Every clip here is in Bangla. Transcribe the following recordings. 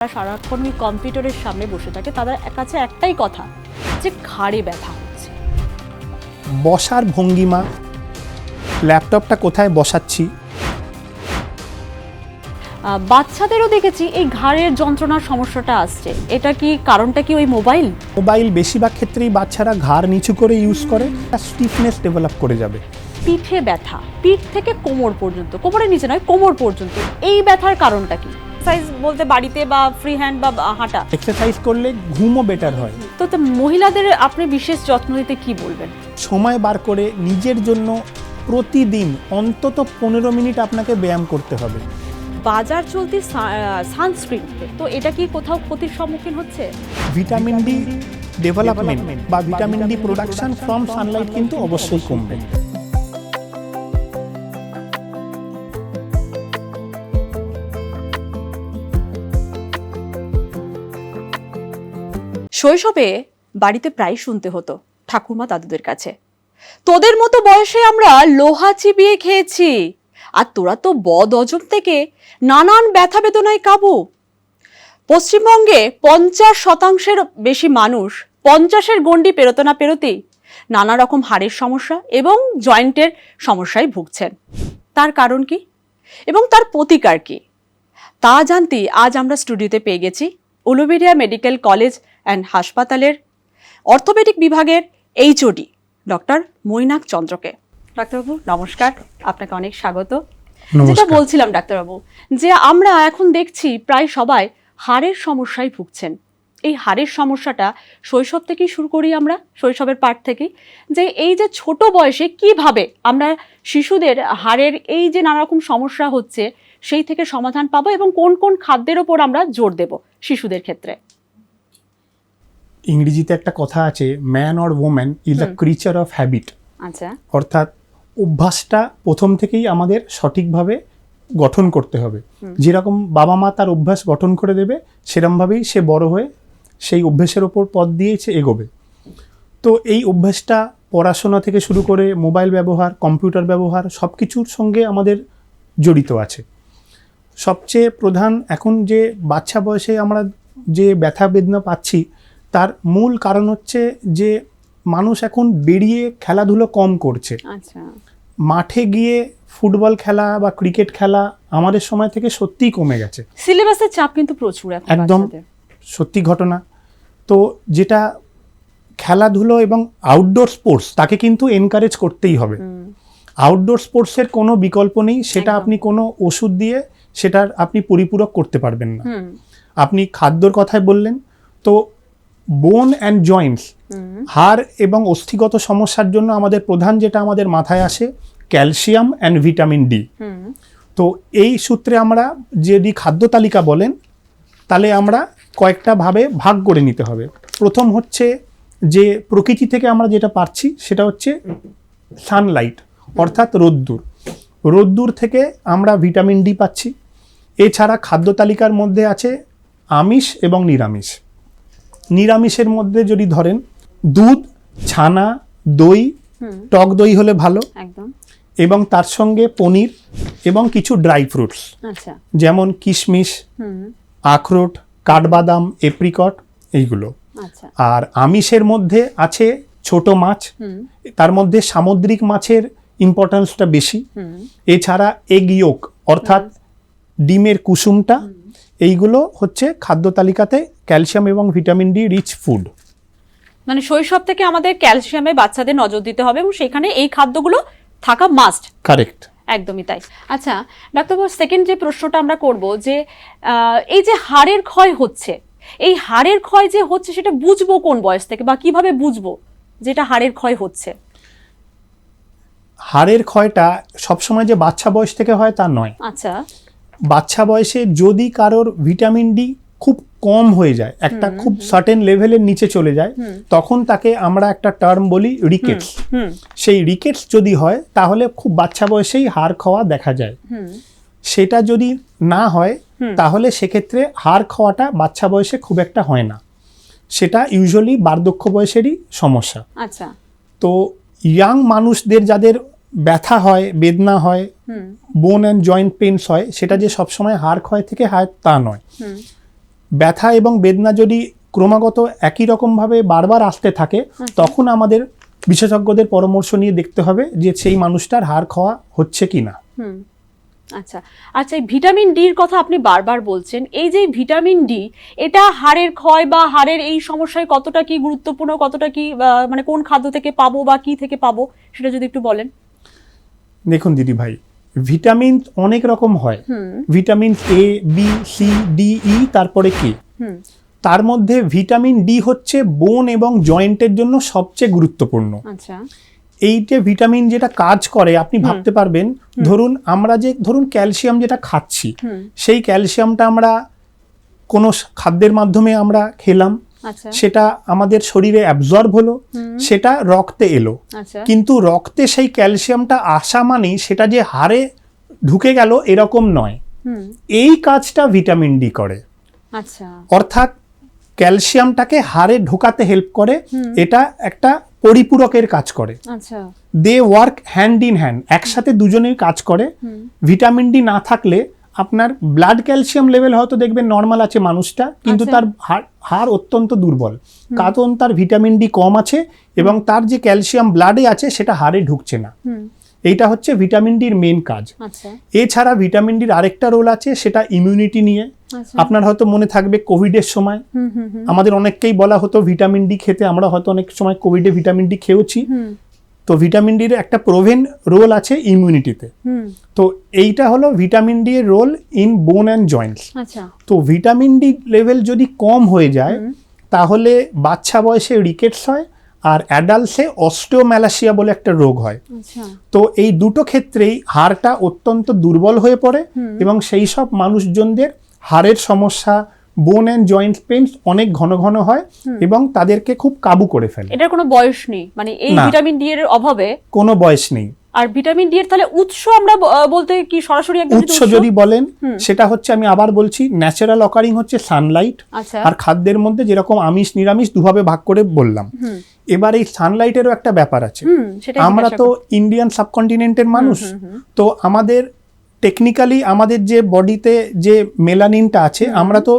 সারাক্ষণ ওই কম্পিউটারের সামনে বসে থাকে, তাদের কাছে একটাই কথা যে ঘাড়ে ব্যথা হচ্ছে। বসার ভঙ্গিমা, ল্যাপটপটা কোথায় বসাচ্ছি। বাচ্চাদেরও দেখেছি এই ঘাড়ের যন্ত্রণার সমস্যাটা আসছে, এটা কি কারণটা কি ওই মোবাইল? মোবাইল বেশিরভাগ ক্ষেত্রেই বাচ্চারা ঘাড় নিচু করে ইউজ করে, স্টিফনেস ডেভেলপ করে যাবে। পিঠে ব্যথা, পিঠ থেকে কোমর পর্যন্ত, কোমরের নিচে নয় কোমর পর্যন্ত, এই ব্যথার কারণটা কি? এক্সারসাইজ বলতে বাড়িতে বা ফ্রি হ্যান্ড বা হাঁটা। এক্সারসাইজ করলে ঘুমও বেটার হয়। তো মহিলাদের আপনি বিশেষ যত্ন নিতে কি বলবেন? সময় বার করে নিজের জন্য প্রতিদিন অন্তত 15 মিনিট আপনাকে ব্যায়াম করতে হবে। বাজার চলতি সানস্ক্রিন, তো এটা কি কোথাও ক্ষতির সম্মুখীন হচ্ছে? ভিটামিন ডি ডেভেলপমেন্ট বা vitamin D production from Sunlight কিন্তু অবশ্যই কমবে। শৈশবে বাড়িতে প্রায় শুনতে হতো ঠাকুমা দাদুদের কাছে, তোদের মতো বয়সে আমরা লোহা চিবিয়ে খেয়েছি, আর তোরা তো বদ অজব থেকে নানান ব্যথা বেদনায় কাবু। পশ্চিমবঙ্গে 50% বেশি মানুষ 50-এর গণ্ডি পেরোতে না পেরোতেই নানা রকম হাড়ের সমস্যা এবং জয়েন্টের সমস্যায় ভুগছেন। তার কারণ কি এবং তার প্রতিকার কি, তা জানতে আজ আমরা স্টুডিওতে পেয়ে গেছি উলুবেড়িয়া মেডিকেল কলেজ অ্যান্ড হাসপাতালের অর্থোপেডিক বিভাগের এইচওডি ডক্টর মৈনাক চন্দ্রকে। ডাক্তারবাবু নমস্কার, আপনাকে অনেক স্বাগত। যেটা বলছিলাম ডাক্তারবাবু, যে আমরা এখন দেখছি প্রায় সবাই হাড়ের সমস্যায় ভুগছেন। এই হাড়ের সমস্যাটা শৈশব থেকেই শুরু করি আমরা, শৈশবের পাঠ থেকেই, যে এই যে ছোট বয়সে কিভাবে আমরা শিশুদের হাড়ের এই যে নানা রকম সমস্যা হচ্ছে সেই থেকে সমাধান পাবো এবং কোন কোন খাদ্যের ওপর আমরা জোর দেব শিশুদের ক্ষেত্রে। ইংরেজিতে একটা কথা আছে, man or woman is a creature of habit. আচ্ছা, অর্থাৎ অভ্যাসটা প্রথম থেকেই আমাদের সঠিকভাবে গঠন করতে হবে। যেরকম বাবা মা তার অভ্যাস গঠন করে দেবে, সেরকমভাবেই সে বড় হয়ে সেই অভ্যাসের ওপর পথ দিয়েছে এগোবে। তো এই অভ্যাসটা পড়াশোনা থেকে শুরু করে মোবাইল ব্যবহার, কম্পিউটার ব্যবহার সব কিছুর সঙ্গে আমাদের জড়িত আছে। সবচেয়ে প্রধান এখন যে বাচ্চা বয়সে আমরা যে ব্যথা বেদনা পাচ্ছি, তার মূল কারণ হচ্ছে যে মানুষ এখন বেরিয়ে খেলাধুলো কম করছে। আচ্ছা, মাঠে গিয়ে ফুটবল খেলা বা ক্রিকেট খেলা আমাদের সময় থেকে সত্যিই কমে গেছে। সিলেবাসের চাপ কিন্তু প্রচুর এখন একদম বাচ্চাদের। সত্যি ঘটনা। তো যেটা খেলাধুলো এবং আউটডোর স্পোর্টস, তাকে কিন্তু এনকারেজ করতেই হবে। আউটডোর স্পোর্টসের কোনো বিকল্প নেই, সেটা আপনি কোনো ওষুধ দিয়ে সেটার আপনি পরিপূরক করতে পারবেন না। আপনি খাদ্যর কথায় বললেন, তো বোন অ্যান্ড জয়েন্টস, হাড় এবং অস্থিগত সমস্যার জন্য আমাদের প্রধান যেটা আমাদের মাথায় আসে, ক্যালসিয়াম অ্যান্ড ভিটামিন ডি। তো এই সূত্রে আমরা যদি খাদ্য তালিকা বলেন, তাহলে আমরা কয়েকটা ভাবে ভাগ করে নিতে হবে। প্রথম হচ্ছে যে প্রকৃতি থেকে আমরা যেটা পাচ্ছি সেটা হচ্ছে সানলাইট, অর্থাৎ রোদ্দুর। রোদ্দুর থেকে আমরা ভিটামিন ডি পাচ্ছি। এছাড়া খাদ্য তালিকার মধ্যে আছে আমিষ এবং নিরামিষ। নিরামিষের মধ্যে যদি ধরেন দুধ, ছানা, দই, টক দই হলে ভালো, একদম, এবং তার সঙ্গে পনির এবং কিছু ড্রাই ফ্রুটস, আচ্ছা, যেমন কিশমিশ, আখরোট, কাঠবাদাম, এপ্রিকট, এইগুলো। আচ্ছা, আর আমিষের মধ্যে আছে ছোট মাছ, তার মধ্যে সামুদ্রিক মাছের ইম্পর্টেন্সটা বেশি। এছাড়া এগ ইয়োক, অর্থাৎ ডিমের কুসুমটা, এইগুলো হচ্ছে খাদ্য তালিকাতে ক্যালসিয়াম এবং ভিটামিন ডি রিচ ফুড। মানে শৈশব থেকে আমাদের ক্যালসিয়ামে বাচ্চাদের নজর দিতে হবে এবং সেখানে এই খাদ্যগুলো থাকা মাস্ট। কারেক্ট, একদমই তাই। আচ্ছা ডাক্তারবাবু, সেকেন্ড যে প্রশ্নটা আমরা করব, যে এই যে হাড়ের ক্ষয় হচ্ছে, এই হাড়ের ক্ষয় যে হচ্ছে সেটা বুঝবো কোন বয়স থেকে বা কিভাবে বুঝবো যেটা হাড়ের ক্ষয় হচ্ছে? হাড়ের ক্ষয়টা সবসময় যে বাচ্চা বয়স থেকে হয় তা নয়। আচ্ছা, বাচ্চা বয়সে যদি কারোর ভিটামিন ডি খুব কম হয়ে যায়, একটা খুব সার্টেন লেভেলের নিচে চলে যায়, তখন তাকে আমরা একটা টার্ম বলি রিকেটস। সেই রিকেটস যদি হয় তাহলে খুব বাচ্চা বয়সেই হাড় খাওয়া দেখা যায়। সেটা যদি না হয় তাহলে সেক্ষেত্রে হাড় খাওয়াটা বাচ্চা বয়সে খুব একটা হয় না, সেটা ইউজুয়ালি বার্ধক্য বয়সেরই সমস্যা। আচ্ছা, তো ইয়াং মানুষদের যাদের ব্যথা হয়, বেদনা হয়, বোন অ্যান্ড জয়েন্ট পেইনস হয়, সেটা যে সবসময় হাড় ক্ষয় থেকে হয় তা নয়। ব্যথা এবং বেদনা যদি ক্রমাগত একই রকমভাবে বারবার আসতে থাকে, তখন আমাদের বিশেষজ্ঞদের পরামর্শ নিয়ে দেখতে হবে যে সেই মানুষটার হাড় ক্ষয় হচ্ছে কিনা। আচ্ছা আচ্ছা, এই ভিটামিন ডির কথা আপনি বারবার বলছেন, এই যে ভিটামিন ডি, এটা হাড়ের ক্ষয় বা হাড়ের এই সমস্যায় কতটা কি গুরুত্বপূর্ণ, কতটা কি মানে কোন খাদ্য থেকে পাবো বা কি থেকে পাবো, সেটা যদি একটু বলেন। দেখুন দিদি ভাই, ভিটামিন অনেক রকম হয়। Vitamin A, B, C, D, E, তারপরে কে। তার মধ্যে ভিটামিন ডি হচ্ছে বোন এবং জয়েন্টের জন্য সবচেয়ে গুরুত্বপূর্ণ। আচ্ছা, এই যে ভিটামিন যেটা কাজ করে, আপনি ভাবতে পারবেন, ধরুন ক্যালসিয়াম যেটা খাচ্ছি, সেই ক্যালসিয়ামটা আমরা কোনো খাদ্যের মাধ্যমে আমরা খেলাম, সেটা আমাদের শরীরে অ্যাবজর্ব হলো, সেটা রক্তে এলো, কিন্তু রক্তে সেই ক্যালসিয়ামটা আসা মানেই সেটা যে হাড়ে ঢুকে গেল এরকম নয়। এই কাজটা ভিটামিন ডি করে। আচ্ছা, অর্থাৎ ক্যালসিয়ামটাকে হাড়ে ঢোকাতে হেল্প করে, এটা একটা পরিপূরকের কাজ করে। আচ্ছা, they work hand in hand, একসাথে দুজনেই কাজ করে। ভিটামিন ডি না থাকলে আপনার ব্লাড ক্যালসিয়াম লেভেল হয়তো দেখবেন নর্মাল আছে মানুষটা, কিন্তু তার হাড় অত্যন্ত দুর্বল, কারণ তার ভিটামিন ডি কম আছে এবং তার যে ক্যালসিয়াম ব্লাডে আছে সেটা হাড়ে ঢুকছে না। এইটা হচ্ছে ভিটামিন ডির মেন কাজ। এছাড়া ভিটামিন ডির আরেকটা রোল আছে, সেটা ইমিউনিটি নিয়ে। আপনার হয়তো মনে থাকবে কোভিডের সময় আমাদের অনেককেই বলা হতো ভিটামিন ডি খেতে, আমরা হয়তো অনেক সময় কোভিডে ভিটামিন ডি খেয়েছি। তো ভিটামিন ডির একটা প্রোভেন রোল আছে ইমিউনিটিতে। তো এইটা হলো ভিটামিন ডি এর role in bone and joints. তো ভিটামিন ডি লেভেল যদি কম হয়ে যায় তাহলে বাচ্চা বয়সে রিকেটস হয়, আর অ্যাডাল্টসে অস্টিওম্যালাসিয়া বলে একটা রোগ হয়। তো এই দুটো ক্ষেত্রেই হাড়টা অত্যন্ত দুর্বল হয়ে পড়ে এবং সেই সব মানুষজনদের হাড়ের সমস্যা, বোন অ্যান্ড জয়েন্ট পেইনস অনেক ঘন ঘন হয় এবং তাদেরকে খুব কাবু করে ফেলে। এটার কোনো বয়স নেই, মানে এই ভিটামিন ডি এর অভাবে কোনো বয়স নেই। আর ভিটামিন ডি এর তাহলে উৎস আমরা বলতে কি সরাসরি একদম উৎস যদি বলেন, সেটা হচ্ছে, আমি আবার বলছি, ন্যাচারাল অকারিং হচ্ছে সানলাইট, আর খাদ্যের মধ্যে যেরকম আমিষ নিরামিষ দুভাবে ভাগ করে বললাম। এবার এই সানলাইটেরও একটা ব্যাপার আছে। আমরা তো ইন্ডিয়ান সাবকন্টিনেন্টের মানুষ, তো আমাদের টেকনিক্যালি আমাদের যে বডিতে যে মেলানিনটা আছে, আমরা তো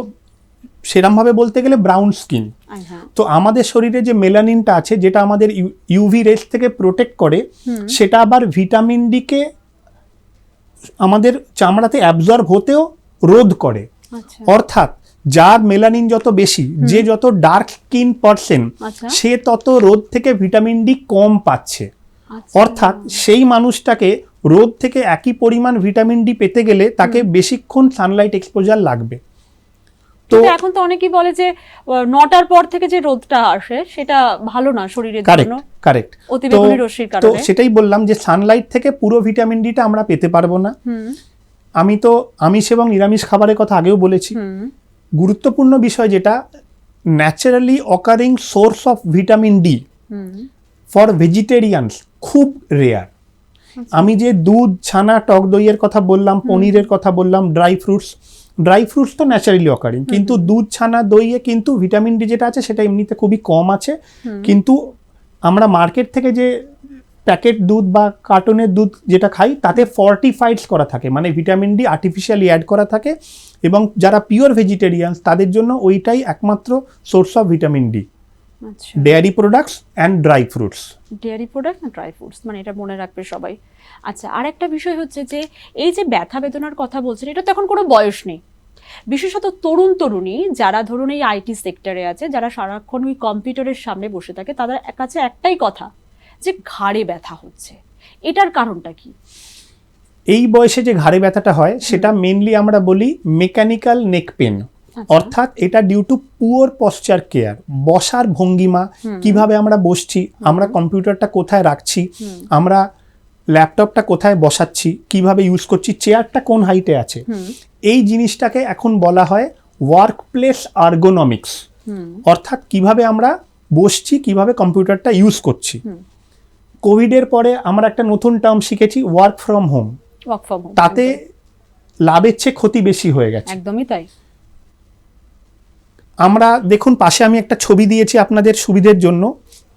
সেরকমভাবে বলতে গেলে ব্রাউন স্কিন। তো আমাদের শরীরে যে মেলানিনটা আছে, যেটা আমাদের ইউভি রেস থেকে প্রোটেক্ট করে, সেটা আবার ভিটামিন ডি কে আমাদের চামড়াতে অ্যাবজর্ব হতেও রোধ করে। অর্থাৎ যার মেলানিন যত বেশি, যে যত ডার্ক স্কিন পারসন, সে তত রোদ থেকে ভিটামিন ডি কম পাচ্ছে। অর্থাৎ সেই মানুষটাকে রোদ থেকে একই পরিমাণ ভিটামিন ডি পেতে গেলে তাকে বেশিক্ষণ সানলাইট এক্সপোজার লাগবে। তো এখন তো অনেকেই বলে যে 9টার পর থেকে যে রোদটা আসে সেটা ভালো না শরীরের জন্য। কারেক্ট। অতিবেগুনি রশ্মির কারণে। তো সেটাই বললাম যে সানলাইট থেকে পুরো ভিটামিন ডিটা আমরা পেতে পারবো না। আমি তো আমিষ এবং নিরামিষ খাবারের কথা আগেও বলেছি। গুরুত্বপূর্ণ বিষয় যেটা, naturally occurring source of vitamin D for vegetarians খুব রেয়ার। আমি যে দুধ, ছানা, টক দইয়ের কথা বললাম, পনিরের কথা বললাম, ড্রাই ফ্রুটস তো ন্যাচারালি অকারিং, কিন্তু দুধ, ছানা, দইয়ে কিন্তু ভিটামিন ডি যেটা আছে সেটা এমনিতে খুবই কম আছে। কিন্তু আমরা মার্কেট থেকে যে প্যাকেট দুধ বা কার্টনের দুধ যেটা খাই, তাতে ফর্টিফাইডস করা থাকে, মানে ভিটামিন ডি আর্টিফিশিয়ালি অ্যাড করা থাকে, এবং যারা পিওর ভেজিটেরিয়ানস তাদের জন্য ওইটাই একমাত্র source of vitamin D. Dairy products and dry fruits. Dairy product আর ড্রাই ফ্রুটস, মানে এটা মনে রাখবে সবাই। আচ্ছা, আর একটা বিষয় হচ্ছে যে এই যে ব্যথা বেদনার কথা বলছেন, এটা তো এখন কোনো বয়স নেই। বিশেষত তরুণ তরুণী যারা ধরুন এই আইটি সেক্টরে আছে, যারা সারাক্ষণ ওই কম্পিউটারের সামনে বসে থাকে, তাদের কাছে একটাই কথা যে ঘাড়ে ব্যথা হচ্ছে। এটার কারণটা কি? এই বয়সে যে ঘাড়ে ব্যথাটা হয় সেটা মেইনলি আমরা বলি মেকানিক্যাল নেক পেন। অর্থাৎ এটা due to poor posture care, বসার ভঙ্গিমা, কিভাবে আমরা বসছি, আমরা কম্পিউটারটা কোথায় রাখছি, আমরা ল্যাপটপটা কোথায় বসাচ্ছি, কিভাবে ইউজ করছি, চেয়ারটা কোন হাইটে আছে, এই জিনিসটাকে এখন বলা হয় ওয়ার্ক প্লেস আর্গোনমিক্স। অর্থাৎ কিভাবে আমরা বসছি, কিভাবে কম্পিউটারটা ইউজ করছি। কোভিডের পরে আমরা একটা নতুন টার্ম শিখেছি, ওয়ার্ক ফ্রম হোম। তাতে লাভের চেয়ে ক্ষতি বেশি হয়ে গেছে। একদমই তাই। আমরা দেখুন, পাশে আমি একটা ছবি দিয়েছি আপনাদের সুবিধের জন্য,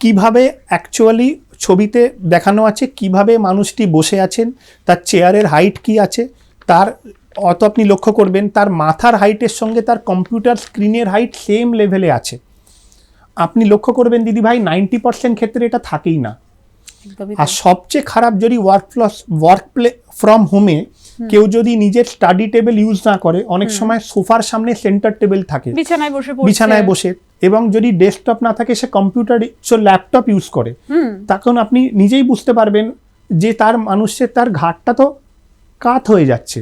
কিভাবে অ্যাকচুয়ালি ছবিতে দেখানো আছে কিভাবে মানুষটি বসে আছেন, তার চেয়ারের হাইট কি আছে, তার অত আপনি লক্ষ্য করবেন তার মাথার হাইটের সঙ্গে তার কম্পিউটার স্ক্রিনের হাইট সেম লেভেলে আছে। আপনি লক্ষ্য করবেন দিদি ভাই 90% ক্ষেত্রে এটা থাকেই না। আর সবচেয়ে খারাপ যদি ওয়ার্ক প্লে ফ্রম হোমে কেউ যদি নিজের স্টাডি টেবিল ইউজ না করে, অনেক সময় সোফার সামনে সেন্টার টেবিল থাকে, বিছানায় বসে, এবং যদি ডেস্কটপ না থাকে সে কম্পিউটার ল্যাপটপ ইউজ করে, তখন আপনি নিজেই বুঝতে পারবেন যে তার ঘাড়টা তো কাত হয়ে যাচ্ছে,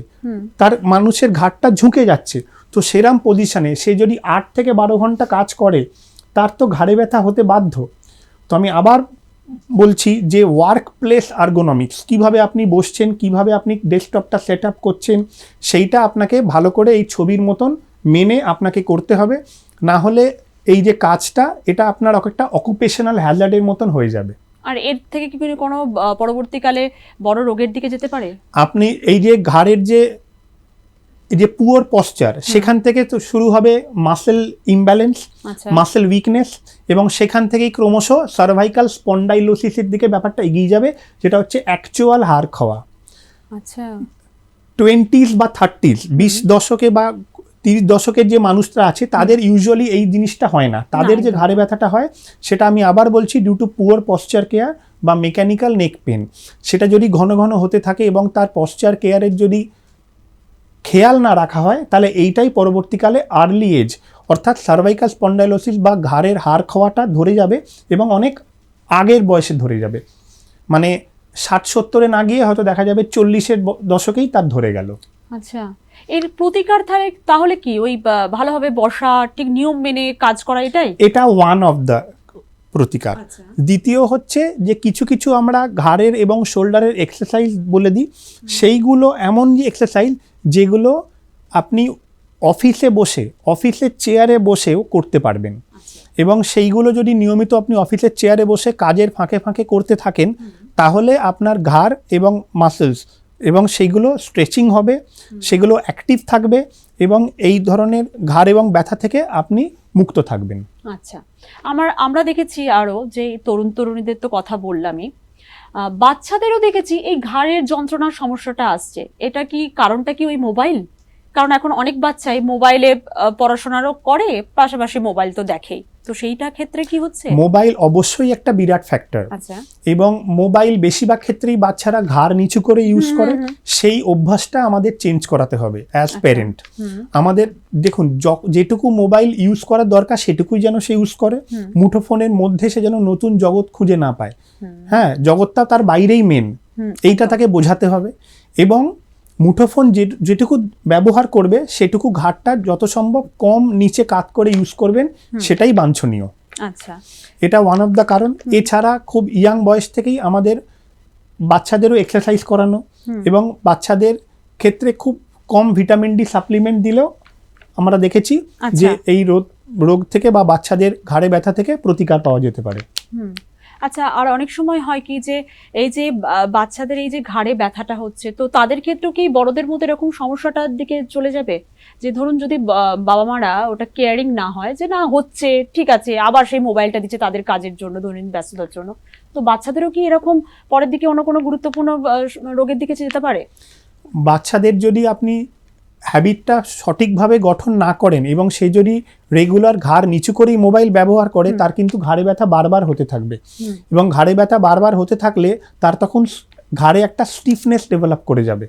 তার মানুষের ঘাড়টা ঝুঁকে যাচ্ছে। তো সেরাম পজিশনে সে যদি 8 থেকে 12 ঘন্টা কাজ করে তার তো ঘাড়ে ব্যথা হতে বাধ্য। তো আমি আবার বলছি যে ওয়ার্ক প্লেস আর্গোনমিক্স, কীভাবে আপনি বসছেন, কিভাবে আপনি ডেস্কটপটা সেট আপ করছেন, সেইটা আপনাকে ভালো করে এই ছবির মতন মেনে আপনাকে করতে হবে। না হলে এই যে কাজটা এটা আপনার একটা অকুপেশনাল হ্যাজার্ডের মতন হয়ে যাবে। আর এর থেকে কি কোনো পরবর্তীকালে বড় রোগের দিকে যেতে পারে? আপনি এই যে ঘাড়ের যে পুয়ার পশ্চার, সেখান থেকে তো শুরু হবে মাসেল ইমব্যালেন্স, মাসেল উইকনেস, এবং সেখান থেকেই ক্রমশ সার্ভাইকাল স্পন্ডাইলোসিসের দিকে ব্যাপারটা এগিয়ে যাবে, যেটা হচ্ছে অ্যাকচুয়াল হাড় খাওয়া। আচ্ছা, 20s বা 30s 20 দশকে বা 30 দশকের যে মানুষরা আছে তাদের ইউজুয়ালি এই জিনিসটা হয় না। তাদের যে ঘাড়ে ব্যথাটা হয় সেটা আমি আবার বলছি due to poor posture care বা মেকানিক্যাল নেক পেন। সেটা যদি ঘন ঘন হতে থাকে এবং তার পশ্চার কেয়ারের যদি খেয়াল না রাখা হয় তাহলে এইটাই পরবর্তীকালে আর্লি এজ অর্থাৎ সার্ভাইকাল স্পন্ডাইলোসিস বা ঘাড়ের হাড় খাওয়াটা ধরে যাবে এবং অনেক আগের বয়সে ধরে যাবে। মানে 60-70-এ না গিয়ে হয়তো দেখা যাবে 40-এর দশকেই তার ধরে গেল। আচ্ছা, এর প্রতিকার তাহলে কি ওই ভালোভাবে বসা, ঠিক নিয়ম মেনে কাজ করা, এটা ওয়ান অফ দ্য প্রতিকার। দ্বিতীয় হচ্ছে যে কিছু কিছু আমরা ঘাড়ের এবং শোল্ডারের এক্সারসাইজ বলে দিই, সেইগুলো এমন যে এক্সারসাইজ যেগুলো আপনি অফিসের চেয়ারে বসেও করতে পারবেন, এবং সেইগুলো যদি নিয়মিত আপনি অফিসের চেয়ারে বসে কাজের ফাঁকে ফাঁকে করতে থাকেন তাহলে আপনার ঘাড় এবং মাসেলস এবং সেইগুলো স্ট্রেচিং হবে, সেগুলো অ্যাক্টিভ থাকবে এবং এই ধরনের ঘাড় এবং ব্যথা থেকে আপনি মুক্ত থাকবেন। আচ্ছা, আমরা দেখেছি আরও যে তরুণ তরুণীদের তো কথা বললামই, বাচ্চাদেরও দেখেছি এই ঘাড়ের যন্ত্রণার সমস্যাটা আসছে। এটা কি কারণটা কি ওই মোবাইল? কারণ এখন অনেক বাচ্চাই মোবাইলে পড়াশোনারও করে, পাশাপাশি মোবাইল তো দেখেই, তো সেইটা ক্ষেত্রে কি হচ্ছে? মোবাইল অবশ্যই একটা বিরাট ফ্যাক্টর। আচ্ছা, এবং মোবাইল বেশিরভাগ ক্ষেত্রেই বাচ্চারা ঘাড় নিচু করে ইউজ করে, সেই অভ্যাসটা আমাদের চেঞ্জ করাতে হবে অ্যাজ প্যারেন্ট। আমাদের দেখুন যেটুকু মোবাইল ইউজ করার দরকার সেটুকুই যেন সে ইউজ করে, মুঠোফোনের মধ্যে সে যেন নতুন জগৎ খুঁজে না পায়। হ্যাঁ, জগৎটা তার বাইরেই মেন, এইটা তাকে বোঝাতে হবে। এবং মুঠোফোন যেটুকু ব্যবহার করবে সেটুকু ঘাড়টা যত সম্ভব কম নিচে কাত করে ইউজ করবেন, সেটাই বাঞ্ছনীয়। আচ্ছা, এটা ওয়ান অফ দ্য কারণ। এছাড়া খুব ইয়াং বয়স থেকেই আমাদের বাচ্চাদেরও এক্সারসাইজ করানো, এবং বাচ্চাদের ক্ষেত্রে খুব কম ভিটামিন ডি সাপ্লিমেন্ট দিলেও আমরা দেখেছি যে এই রোগ থেকে বা বাচ্চাদের ঘাড়ে ব্যথা থেকে প্রতিকার পাওয়া যেতে পারে। আচ্ছা, আর অনেক সময় হয় কি যে এই যে বাচ্চাদের এই যে ঘাড়ে ব্যথাটা হচ্ছে, তো তাদের ক্ষেত্রেও কি বড়দের মতো এরকম সমস্যাটার দিকে চলে যাবে? যে ধরুন যদি বাবা মারা ওটা কেয়ারিং না হয়, যে না হচ্ছে ঠিক আছে, আবার সেই মোবাইলটা দিচ্ছে তাদের কাজের জন্য, দৈনন্দিন ব্যস্ততার জন্য, তো বাচ্চাদেরও কি এরকম পরের দিকে অন্য কোনো গুরুত্বপূর্ণ রোগের দিকে যেতে পারে? বাচ্চাদের যদি আপনি হ্যাবিটটা সঠিকভাবে গঠন না করেন এবং সে যদি রেগুলার ঘাড় নিচু করেই মোবাইল ব্যবহার করে, তার কিন্তু ঘাড়ে ব্যথা বারবার হতে থাকবে, এবং ঘাড়ে ব্যথা বারবার হতে থাকলে তার তখন ঘাড়ে একটা স্টিফনেস ডেভেলপ করে যাবে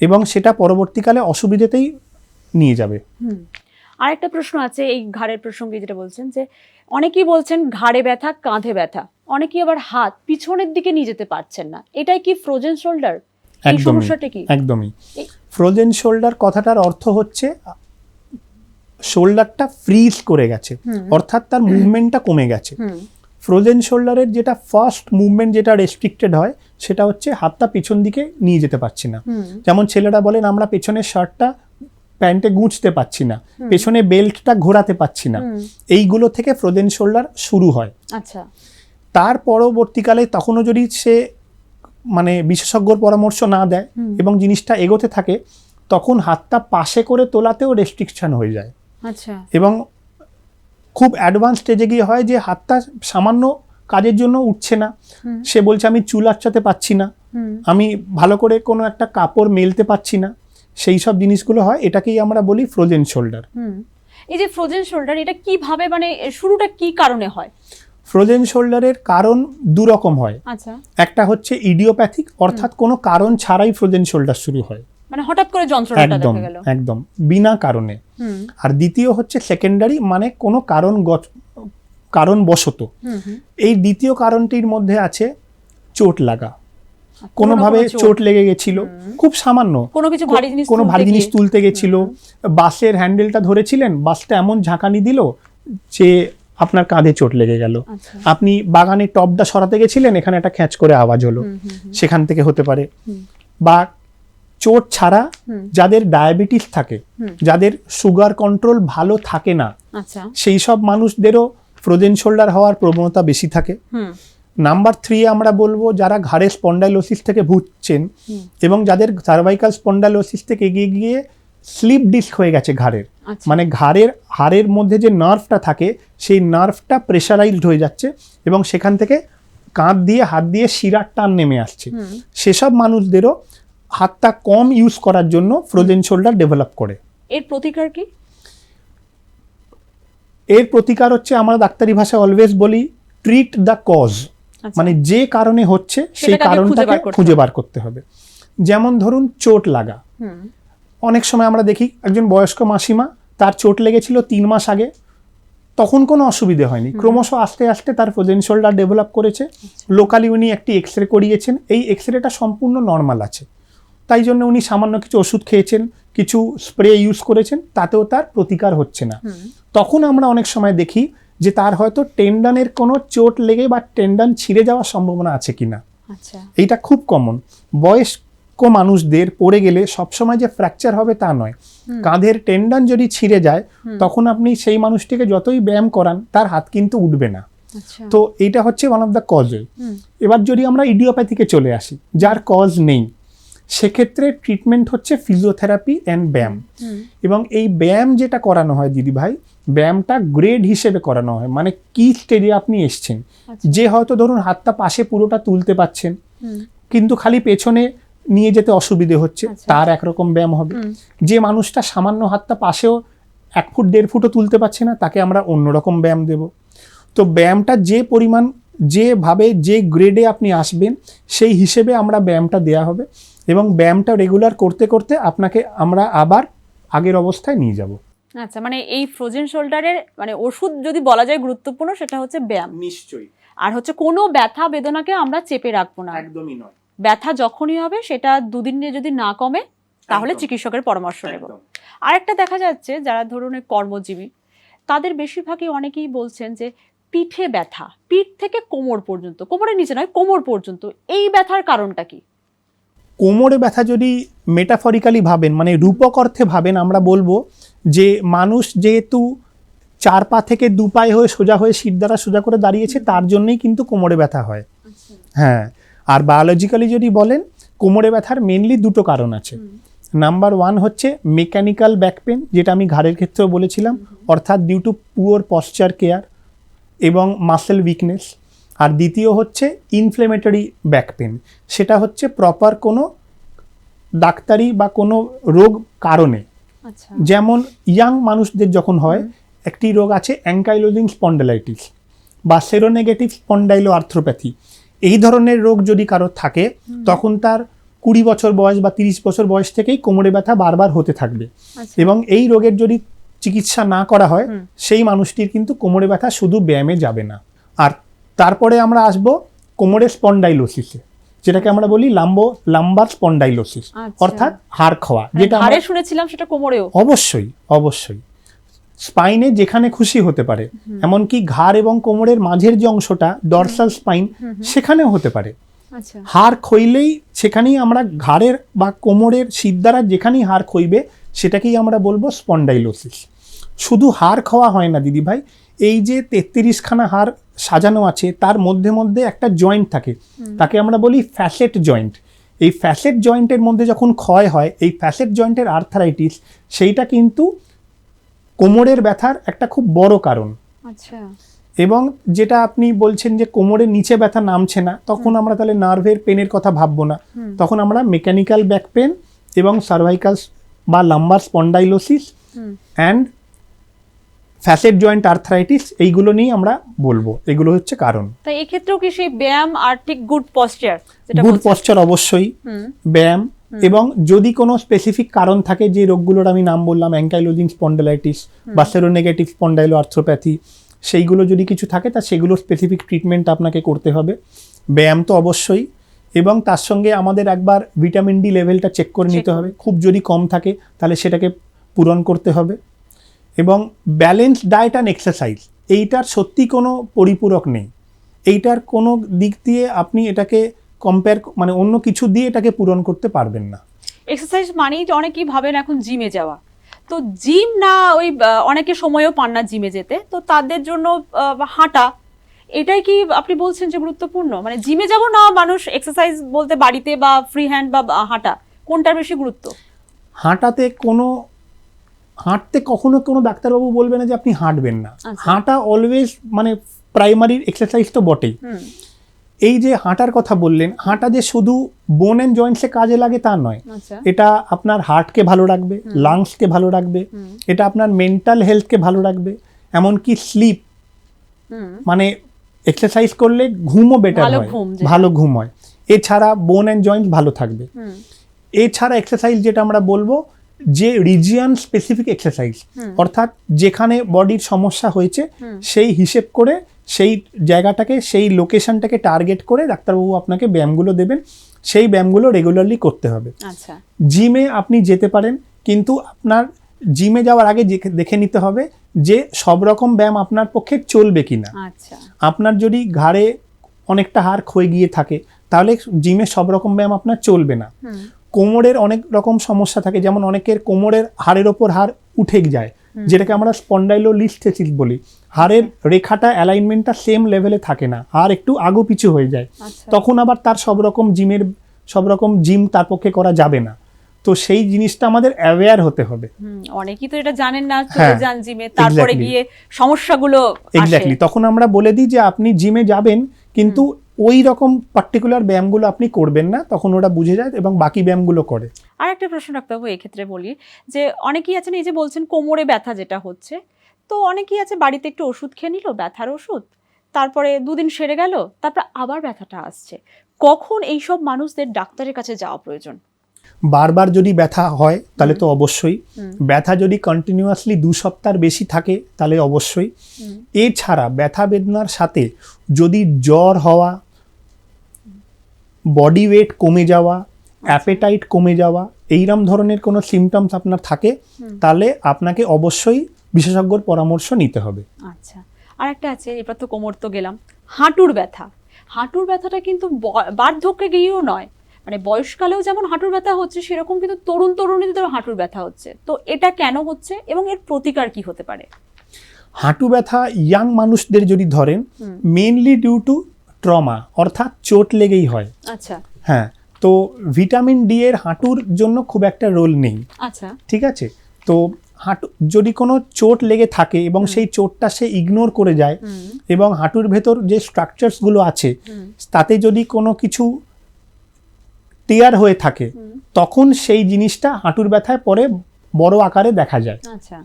এবং সেটা পরবর্তীকালে অসুবিধাতেই নিয়ে যাবে। আরেকটা প্রশ্ন আছে এই ঘাড়ের প্রসঙ্গে, যেটা বলছেন যে অনেকেই বলছেন ঘাড়ে ব্যথা, কাঁধে ব্যথা, অনেকেই আবার হাত পিছনের দিকে নিয়ে যেতে পারছেন না, এটাই কি ফ্রোজেন শোল্ডার? একদমই। ফ্রোজেন শোল্ডার কথাটার অর্থ হচ্ছে শোল্ডারটা ফ্রিজ করে গেছে, অর্থাৎ তার মুভমেন্টটা কমে গেছে। ফ্রোজেন শোল্ডারের যেটা ফার্স্ট মুভমেন্ট যেটা রেস্ট্রিক্টেড হয় সেটা হচ্ছে হাতটা পেছন দিকে নিয়ে যেতে পারছি না। যেমন ছেলেরা বলেন আমরা পেছনের শার্টটা প্যান্টে গুঁজতে পারছি না, পেছনে বেল্টটা ঘোরাতে পারছি না, এইগুলো থেকে ফ্রোজেন শোল্ডার শুরু হয়। আচ্ছা, তার পরবর্তীকালে তখনও যদি সে বিশেষজ্ঞর পরামর্শ না দেয় এবং জিনিসটা এগোতে থাকে, তখন হাতটা পাশে করে তোলাতেও রেস্ট্রিকশন হয়ে যায়। আচ্ছা, এবং খুব অ্যাডভান্স স্টেজে গিয়ে হয় যে হাতটা সামান্য কাজের জন্য উঠছে না, সে বলছে আমি চুল আঁচড়াতে পারছি না, আমি ভালো করে কোনো একটা কাপড় মেলতে পারছি না, সেই সব জিনিসগুলো হয়, এটাকেই আমরা বলি ফ্রোজেন শোল্ডার। এই যে ফ্রোজেন শোল্ডার, এটা কিভাবে, মানে শুরুটা কি কারণে হয়? ফ্রোজেন শোল্ডারের কারণ দু রকম হয়। আচ্ছা, একটা হচ্ছে ইডিওপ্যাথিক, অর্থাৎ কোনো কারণ ছাড়াই ফ্রোজেন শোল্ডার শুরু হয়, মানে হঠাৎ করে যন্ত্রণাটা একদম দেখা গেল, একদম বিনা কারণে। আর দ্বিতীয় হচ্ছে সেকেন্ডারি, মানে কোনো কারণবশত। এই দ্বিতীয় কারণটির মধ্যে আছে চোট লাগা, কোনোভাবে চোট লেগে গেছিল, খুব সামান্য কোনো ভারী জিনিস তুলতে গেছিল, বাসের হ্যান্ডেলটা ধরেছিলেন, বাসটা এমন ঝাঁকানি দিল যে আপনার কাঁধে চোট লেগে গেল। আপনি বাগানে টবটা সরাতে গেছিলেন, এখানে একটা খ্যাঁচ করে আওয়াজ হলো, সেখান থেকে হতে পারে। বা চোট ছাড়া যাদের ডায়াবেটিস থাকে, যাদের সুগার কন্ট্রোল ভালো থাকে না, সেই সব মানুষদেরও ফ্রোজেন শোল্ডার হওয়ার প্রবণতা বেশি থাকে। নাম্বার 3 আমরা বলবো যারা ঘাড়ের স্পন্ডাইলোসিস থেকে ভুগছেন এবং যাদের সার্ভাইকাল স্পন্ডাইলোসিস থেকে এগিয়ে গিয়ে স্লিপ ডিস্ক হয়ে গেছে ঘাড়ের, মানে হাড়ের মধ্যে যে নার্ভটা থাকে সেই নার্ভটা প্রেশারাইজড হয়ে যাচ্ছে এবং সেখান থেকে কাঁধ দিয়ে হাত দিয়ে শিরার টান নেমে আসছে, সেসব মানুষদেরও হাতটা কম ইউজ করার জন্য ফ্রোজেন শোল্ডার ডেভেলপ করে। এর প্রতিকার কি? এর প্রতিকার হচ্ছে, আমরা ডাক্তারি ভাষায় অলওয়েজ বলি ট্রিট দ্য কজ, মানে যে কারণে হচ্ছে সেই কারণটাকে খুঁজে বার করতে হবে। যেমন ধরুন চোট লাগা, অনেক সময় আমরা দেখি একজন বয়স্ক মাসিমা, তার চোট লেগেছিল 3 মাস আগে, তখন কোনো অসুবিধে হয়নি, ক্রমশ আস্তে আস্তে তার ফ্রোজেন শোল্ডার ডেভেলপ করেছে। লোকালি উনি একটি এক্সরে করিয়েছেন, এই এক্সরেটা সম্পূর্ণ নর্মাল আছে, তাই জন্য উনি সামান্য কিছু ওষুধ খেয়েছেন, কিছু স্প্রে ইউজ করেছেন, তাতেও তার প্রতিকার হচ্ছে না। তখন আমরা অনেক সময় দেখি যে তার হয়তো টেন্ডনের কোনো চোট লেগে বা টেন্ডন ছিঁড়ে যাওয়ার সম্ভাবনা আছে কিনা। এইটা খুব কমন। বয়স্ক মানুষদের পড়ে গেলে সবসময় যে ফ্র্যাকচার হবে তা নয়, কাঁধের টেন্ডন যদি ছিঁড়ে যায় তখন আপনি সেই মানুষটিকে যতই ব্যায়াম করান তার হাত কিন্তু উঠবে না। তো এইটা হচ্ছে ওয়ান অফ দ্য কজ। এবার যদি আমরা ইডিওপ্যাথিকে চলে আসি, যার কজ নেই, সেক্ষেত্রে ট্রিটমেন্ট হচ্ছে ফিজিওথেরাপি অ্যান্ড ব্যায়াম। এবং এই ব্যায়াম যেটা করানো হয় দিদি ভাই, ব্যায়ামটা গ্রেড হিসেবে করানো হয়, মানে কি স্টেজে আপনি এসছেন। যে হয়তো ধরুন হাতটা পাশে পুরোটা তুলতে পারছেন কিন্তু খালি পেছনে নিয়ে যেতে অসুবিধে হচ্ছে, তার একরকম ব্যায়াম হবে। যে মানুষটা সামান্য হাতটা পাশেও 1 ফুট 1.5 ফুটও তুলতে পারছে না, তাকে আমরা অন্যরকম ব্যায়াম দেব। তো ব্যায়ামটা যে পরিমাণ, যেভাবে, যে গ্রেডে আপনি আসবেন সেই হিসেবে আমরা ব্যায়ামটা দেয়া হবে এবং ব্যায়ামটা রেগুলার করতে করতে আপনাকে আমরা আবার আগের অবস্থায় নিয়ে যাব। আচ্ছা, মানে এই ফ্রোজেন শোল্ডারের মানে ওষুধ যদি বলা যায় গুরুত্বপূর্ণ, সেটা হচ্ছে ব্যায়াম। নিশ্চয়ই। আর হচ্ছে কোনো ব্যথা বেদনাকে আমরা চেপে রাখবো না, একদমই নয়। ব্যথা যখনই হবে সেটা 2 দিন নিয়ে যদি না কমে তাহলে চিকিৎসকের পরামর্শ নেব। আরেকটা দেখা যাচ্ছে যারা ধরুন কর্মজীবী, তাদের বেশিরভাগই অনেকেই বলছেন যে পিঠে ব্যথা, পিঠ থেকে কোমর পর্যন্ত, কোমরের নিচে নয় কোমর পর্যন্ত, এই ব্যথার কারণটা কি? কোমরে ব্যথা যদি মেটাফরিক্যালি ভাবেন, মানে রূপক অর্থে ভাবেন, আমরা বলবো যে মানুষ যেহেতু 4 পা থেকে 2 পায়ে হয়ে সোজা হয়ে সিট দ্বারা সোজা করে দাঁড়িয়েছে, তার জন্যই কিন্তু কোমরে ব্যথা হয়। হ্যাঁ, আর বায়োলজিক্যালি যদি বলেন, কোমরে ব্যথার মেনলি 2টো কারণ আছে। নাম্বার 1 হচ্ছে মেকানিক্যাল ব্যাক পেন, যেটা আমি ঘাড়ের ক্ষেত্রেও বলেছিলাম, অর্থাৎ due to poor posture care এবং মাসেল উইকনেস। আর দ্বিতীয় হচ্ছে ইনফ্লেমেটরি ব্যাক পেন, সেটা হচ্ছে প্রপার কোনো ডাক্তারি বা কোনো রোগ কারণে। যেমন ইয়াং মানুষদের যখন হয়, একটি রোগ আছে অ্যাঙ্কাইলোজিং স্পন্ডালাইটিস বা সেরোনেগেটিভ স্পন্ডাইলো আর্থ্রোপ্যাথি। এই ধরনের রোগ যদি কারো থাকে, তখন তার 20 বছর বয়স বা 30 বছর বয়স থেকেই কোমরে ব্যথা বারবার হতে থাকবে। এবং এই রোগের যদি চিকিৎসা না করা হয়, সেই মানুষটির কিন্তু কোমরে ব্যথা শুধু ব্যায়ামে যাবে না। আর তারপরে আমরা আসবো কোমরের স্পন্ডাইলোসিসে, যেটাকে আমরা বলি লাম্বার স্পন্ডাইলোসিস, অর্থাৎ হাড় খাওয়া। যেটা হাড়ে শুনেছিলাম, সেটা কোমরেও অবশ্যই অবশ্যই স্পাইনে যেখানে খুশি হতে পারে, এমনকি ঘাড় এবং কোমরের মাঝের যে অংশটা ডরসাল স্পাইন, সেখানেও হতে পারে। হাড় ক্ষইলেই সেখানেই আমরা ঘাড়ের বা কোমরের শিরদাঁড়া যেখানেই হাড় ক্ষইবে সেটাকেই আমরা বলবো স্পন্ডাইলোসিস। শুধু হাড় খাওয়া হয় না দিদি ভাই, এই যে 33খানা হাড় সাজানো আছে তার মধ্যে মধ্যে একটা জয়েন্ট থাকে, তাকে আমরা বলি ফ্যাসেট জয়েন্ট। এই ফ্যাসেট জয়েন্টের মধ্যে যখন ক্ষয় হয়, এই ফ্যাসেট জয়েন্টের আর্থারাইটিস, সেইটা কিন্তু কোমরের ব্যথার একটা খুব বড় কারণ। আচ্ছা। এবং যেটা আপনি বলছেন যে কোমরের নিচে ব্যথা নামছে না, তখন আমরা তাহলে নার্ভের পেনের কথা ভাববো না, তখন আমরা মেকানিক্যাল ব্যাক পেন এবং সার্ভাইকাল বা lumber spondylosis and facet joint arthritis, এইগুলো নিয়ে আমরা বলবো, এগুলো হচ্ছে কারণ। তাই এই ক্ষেত্রেও কি সেই ব্যায়াম আর ঠিক গুড পশ্চার, গুড পশ্চার অবশ্যই, ব্যায়াম, এবং যদি কোনো স্পেসিফিক কারণ থাকে, যে রোগগুলোর আমি নাম বললাম, অ্যাঙ্কাইলোজিং স্পন্ডালাইটিস বা সেরোনেগেটিভ স্পন্ডাইলো আর্থ্রোপ্যাথি, সেইগুলো যদি কিছু থাকে তা সেগুলোর স্পেসিফিক ট্রিটমেন্ট আপনাকে করতে হবে। ব্যায়াম তো অবশ্যই, এবং তার সঙ্গে আমাদের একবার ভিটামিন ডি লেভেলটা চেক করে নিতে হবে। খুব যদি কম থাকে তাহলে সেটাকে পূরণ করতে হবে। এবং ব্যালেন্স ডায়েট অ্যান্ড এক্সারসাইজ, এইটার সত্যি কোনো পরিপূরক নেই। এইটার কোনো দিক দিয়ে আপনি এটাকে কম্পেয়ার, মানে অন্য কিছু দিয়ে এটাকে পূরণ করতে পারবেন না। এক্সারসাইজ মানেই তো অনেকেই ভাবেন এখন জিমে যাওয়া, তো জিম না, ওই অনেকে সময়ও পান না জিমে যেতে, তো তাদের জন্য হাঁটা, এটাই কি আপনি বলছেন যে গুরুত্বপূর্ণ? মানে জিমে যাব না, মানুষ এক্সারসাইজ বলতে বাড়িতে বা ফ্রি হ্যান্ড বা হাঁটা, কোনটার বেশি গুরুত্ব? হাঁটতে কখনো কোনো ডাক্তারবাবু বলবে না যে আপনি হাঁটবেন না। হাঁটা অলওয়েজ মানে প্রাইমারি এক্সারসাইজ তো বটেই। এই যে হাঁটার কথা বললেন, হাঁটা যে শুধু বোন অ্যান্ড জয়েন্টসে কাজে লাগে তা নয়, এটা আপনার হার্টকে ভালো রাখবে, লাংসকে ভালো রাখবে, এটা আপনার মেন্টাল হেলথকে ভালো রাখবে, এমনকি স্লিপ, মানে এক্সারসাইজ করলে ঘুমও বেটার হয়, ভালো ঘুম হয়। এছাড়া বোন অ্যান্ড জয়েন্ট ভালো থাকবে। এছাড়া এক্সারসাইজ যেটা আমরা বলবো, যে রিজিয়ন স্পেসিফিক এক্সারসাইজ, অর্থাৎ যেখানে বডির সমস্যা হয়েছে সেই হিসেব করে সেই জায়গাটাকে, সেই লোকেশনটাকে টার্গেট করে ডাক্তারবাবু আপনাকে ব্যায়ামগুলো দেবেন, সেই ব্যায়ামগুলো রেগুলারলি করতে হবে। আচ্ছা, জিমে আপনি যেতে পারেন, কিন্তু আপনার জিমে যাওয়ার আগে দেখে নিতে হবে যে সব রকম ব্যায়াম আপনার পক্ষে চলবে কিনা। আচ্ছা, আপনার যদি ঘাড়ে অনেকটা হাড় ক্ষয়ে গিয়ে থাকে তাহলে জিমে সব রকম ব্যায়াম আপনার চলবে না। কোমরের অনেক রকম সমস্যা থাকে, যেমন অনেকের কোমরের হাড়ের ওপর হাড় উঠে যায়, যেটাকে আমরা স্পন্ডাইলোলিস্থেসিস বলি। হাড়ের রেখাটা অ্যালাইনমেন্টটা সেম লেভেলে থাকে না, আর একটু আগু পিছু হয়ে যায়। তখন আবার তার সব রকম জিম তার পক্ষে করা যাবে না। তো সেই জিনিসটা আমাদের অ্যাওয়্যার হতে হবে। অনেকেই তো এটা জানেন না, চলে যান জিমে, তারপরে গিয়ে সমস্যাগুলো এক্স্যাক্টলি, তখন আমরা বলে দিই যে আপনি জিমে যাবেন কিন্তু ওই রকম পার্টিকুলার ব্যায়ামগুলো আপনি করবেন না, তখন ওরা বুঝে যায় এবং বাকি ব্যায়ামগুলো করে। আর একটা প্রশ্ন ডাক্তারবাবু এক্ষেত্রে বলি, যে অনেকেই আছেন, এই যে বলছেন কোমরে ব্যথা যেটা হচ্ছে, তো অনেকেই আছে বাড়িতে একটু ওষুধ খেয়ে নিল, ব্যথার ওষুধ, তারপরে দুদিন সেরে গেল, তারপর আবার ব্যথাটা আসছে, কখন এইসব মানুষদের ডাক্তারের কাছে যাওয়া প্রয়োজন? বারবার যদি ব্যথা হয় তাহলে তো অবশ্যই, ব্যথা যদি কন্টিনিউয়াসলি 2 সপ্তাহ বেশি থাকে তাহলে অবশ্যই। এছাড়া ব্যথা বেদনার সাথে যদি জ্বর হওয়া, বডি ওয়েট কমে যাওয়া, অ্যাপেটাইট কমে যাওয়া, এইরকম ধরনের কোনো সিমটমস আপনার থাকে তাহলে আপনাকে অবশ্যই বিশেষজ্ঞর পরামর্শ নিতে হবে। আচ্ছা, আর একটা আছে, এবার তো কোমর তো গেলাম, হাঁটুর ব্যথা। হাঁটুর ব্যথাটা কিন্তু বার্ধক্যে গিয়েও নয়, মানে বয়সকালেও যেমন হাঁটুর ব্যথা হচ্ছে, সেরকম কিন্তু তরুণীদের হাঁটুর ব্যথা হচ্ছে। তো এটা কেন হচ্ছে এবং এর প্রতিকার কি হতে পারে? হাঁটু ব্যথা ইয়াং মানুষদের যদি ধরেন, মেইনলি ডিউ টু ট্রমা, অর্থাৎ চোট লেগেই হয়। আচ্ছা, হ্যাঁ, তো ভিটামিন ডি এর হাঁটুর জন্য খুব একটা রোল নেই। আচ্ছা, ঠিক আছে, তো হাঁটু যদি কোনো চোট লেগে থাকে এবং সেই চোটটা সে ইগনোর করে যায় এবং হাঁটুর ভেতর যে স্ট্রাকচারসগুলো আছে তাতে যদি কোনো কিছু টিয়ার হয়ে থাকে, তখন সেই জিনিসটা হাঁটুর ব্যথায় পরে বড় আকারে দেখা যায়। আচ্ছা,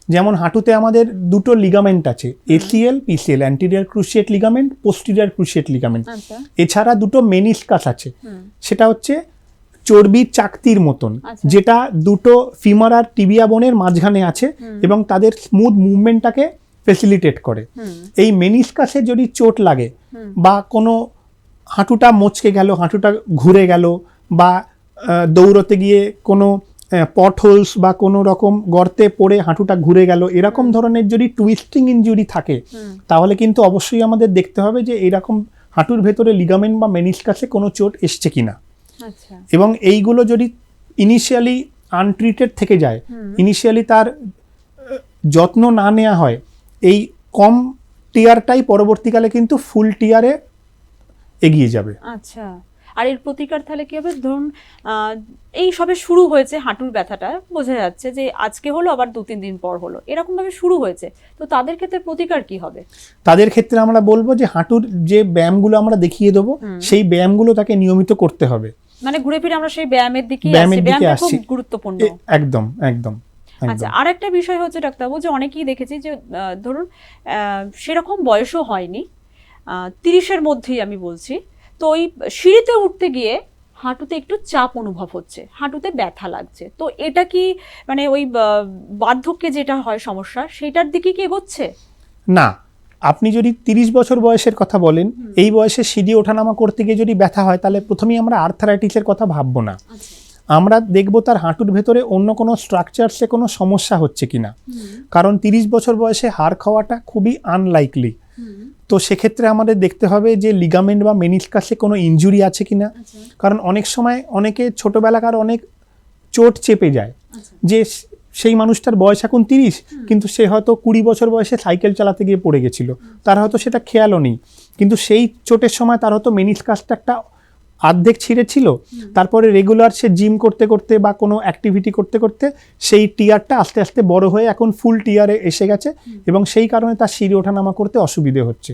যেমন হাঁটুতে আমাদের দুটো লিগামেন্ট আছে, ACL, PCL, anterior cruciate ligament, posterior cruciate ligament. এছাড়া দুটো মেনিসকাস আছে, সেটা হচ্ছে চর্বির চাকতির মতন, যেটা দুটো ফিমার আর টিবিয়া বোনের মাঝখানে আছে এবং তাদের স্মুথ মুভমেন্টটাকে ফেসিলিটেট করে। এই মেনিসকাসে যদি চোট লাগে বা কোনো হাঁটুটা মচকে গেল, হাঁটুটা ঘুরে গেল, বা দৌড়তে গিয়ে কোনো পটহোলস বা কোনো রকম গর্তে পড়ে হাঁটুটা ঘুরে গেল, এরকম ধরনের যদি টুইস্টিং ইনজুরি থাকে তাহলে কিন্তু অবশ্যই আমাদের দেখতে হবে যে এরকম হাঁটুর ভেতরে লিগামেন্ট বা মেনিসকাসে কোনো চোট এসছে কিনা। এবং এইগুলো যদি ইনিশিয়ালি আনট্রিটেড থেকে যায়, ইনিশিয়ালি তার যত্ন না নেওয়া হয়, এই কম টিয়ারটাই পরবর্তীকালে কিন্তু ফুল টিয়ারে এগিয়ে যাবে। আচ্ছা, আর এর প্রতিকার তাহলে কি হবে? ধরুন এই সবে শুরু হয়েছে হাঁটুর ব্যথাটা, বোঝা যাচ্ছে যে আজকে হলো আবার 2-3 দিন পর হলো, এরকম ভাবে শুরু হয়েছে, তো তাদের ক্ষেত্রে প্রতিকার কি হবে? তাদের ক্ষেত্রে আমরা বলবো যে হাঁটুর যে ব্যায়ামগুলো আমরা দেখিয়ে দেবো সেই ব্যায়ামগুলো তাকে নিয়মিত করতে হবে। মানে ঘুরে ফিরে আমরা সেই ব্যায়ামের দিকে ব্যায়ামের আসছি, দিকে ব্যায়ামটা খুব আসছি। গুরুত্বপূর্ণ। একদম একদম আচ্ছা, একদম। আর একটা বিষয় হচ্ছে ডাক্তারবাবু, যে অনেকেই দেখেছি যে ধরুন সেরকম বয়সও হয়নি, 30-এর মধ্যেই আমি বলছি, তো ওই সিঁড়িতে উঠতে গিয়ে হাঁটুতে একটু চাপ অনুভব হচ্ছে, হাঁটুতে ব্যথা লাগছে, তো এটা কি মানে ওই বার্ধক্যে যেটা হয় সমস্যা সেটার দিকে কি এগোচ্ছে? না, আপনি যদি 30 বছর বয়সের কথা বলেন, এই বয়সে সিঁড়ি ওঠানামা করতে গিয়ে যদি ব্যথা হয়, তাহলে প্রথমেই আমরা আর্থারাইটিসের কথা ভাববো না। আমরা দেখবো তার হাঁটুর ভেতরে অন্য কোনো স্ট্রাকচারসে কোনো সমস্যা হচ্ছে কিনা। কারণ 30 বছর বয়সে হাড় খাওয়াটা খুবই আনলাইকলি। তো সেক্ষেত্রে আমাদের দেখতে হবে যে লিগামেন্ট বা মেনিসকাসে কোনো ইনজুরি আছে কিনা। কারণ অনেক সময় অনেকে ছোটবেলাকার অনেক চোট চেপে যায়, যে সেই মানুষটার বয়স এখন 30, কিন্তু সে হয়তো 20 বছর বয়সে সাইকেল চালাতে গিয়ে পড়ে গেছিল, তার হয়তো সেটা খেয়ালও নেই, কিন্তু সেই চোটের সময় তার হয়তো মেনিসকাসটা একটা অর্ধেক ছিঁড়েছিল, তারপরে রেগুলার সে জিম করতে করতে বা কোনো অ্যাক্টিভিটি করতে করতে সেই টিয়ারটা আস্তে আস্তে বড় হয়ে এখন ফুল টিয়ারে এসে গেছে, এবং সেই কারণে তার সিঁড়ি ওঠানামা করতে অসুবিধে হচ্ছে।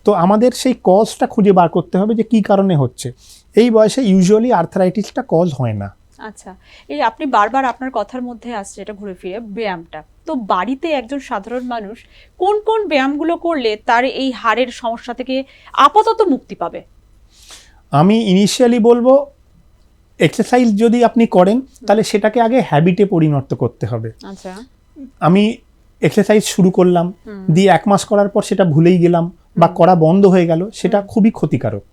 তো আমাদের সেই কজটা খুঁজে বার করতে হবে যে কী কারণে হচ্ছে। এই বয়সে ইউজুয়ালি আর্থারাইটিসটা কজ হয় না। আচ্ছা, এই আপনি বারবার আপনার কথার মধ্যে আসছে এটা ঘুরে ফিরে ব্যায়ামটা, তো বাড়িতে একজন সাধারণ মানুষ কোন কোন ব্যায়ামগুলো করলে তার এই হাড়ের সমস্যা থেকে আপাতত মুক্তি পাবে? আমি ইনিশিয়ালি বলবো, এক্সারসাইজ যদি আপনি করেন তাহলে সেটাকে আগে হ্যাবিটে পরিণত করতে হবে। আচ্ছা, আমি এক্সারসাইজ শুরু করলাম, দিয়ে 1 মাস করার পর সেটা ভুলেই গেলাম বা করা বন্ধ হয়ে গেল, সেটা খুবই ক্ষতিকারক।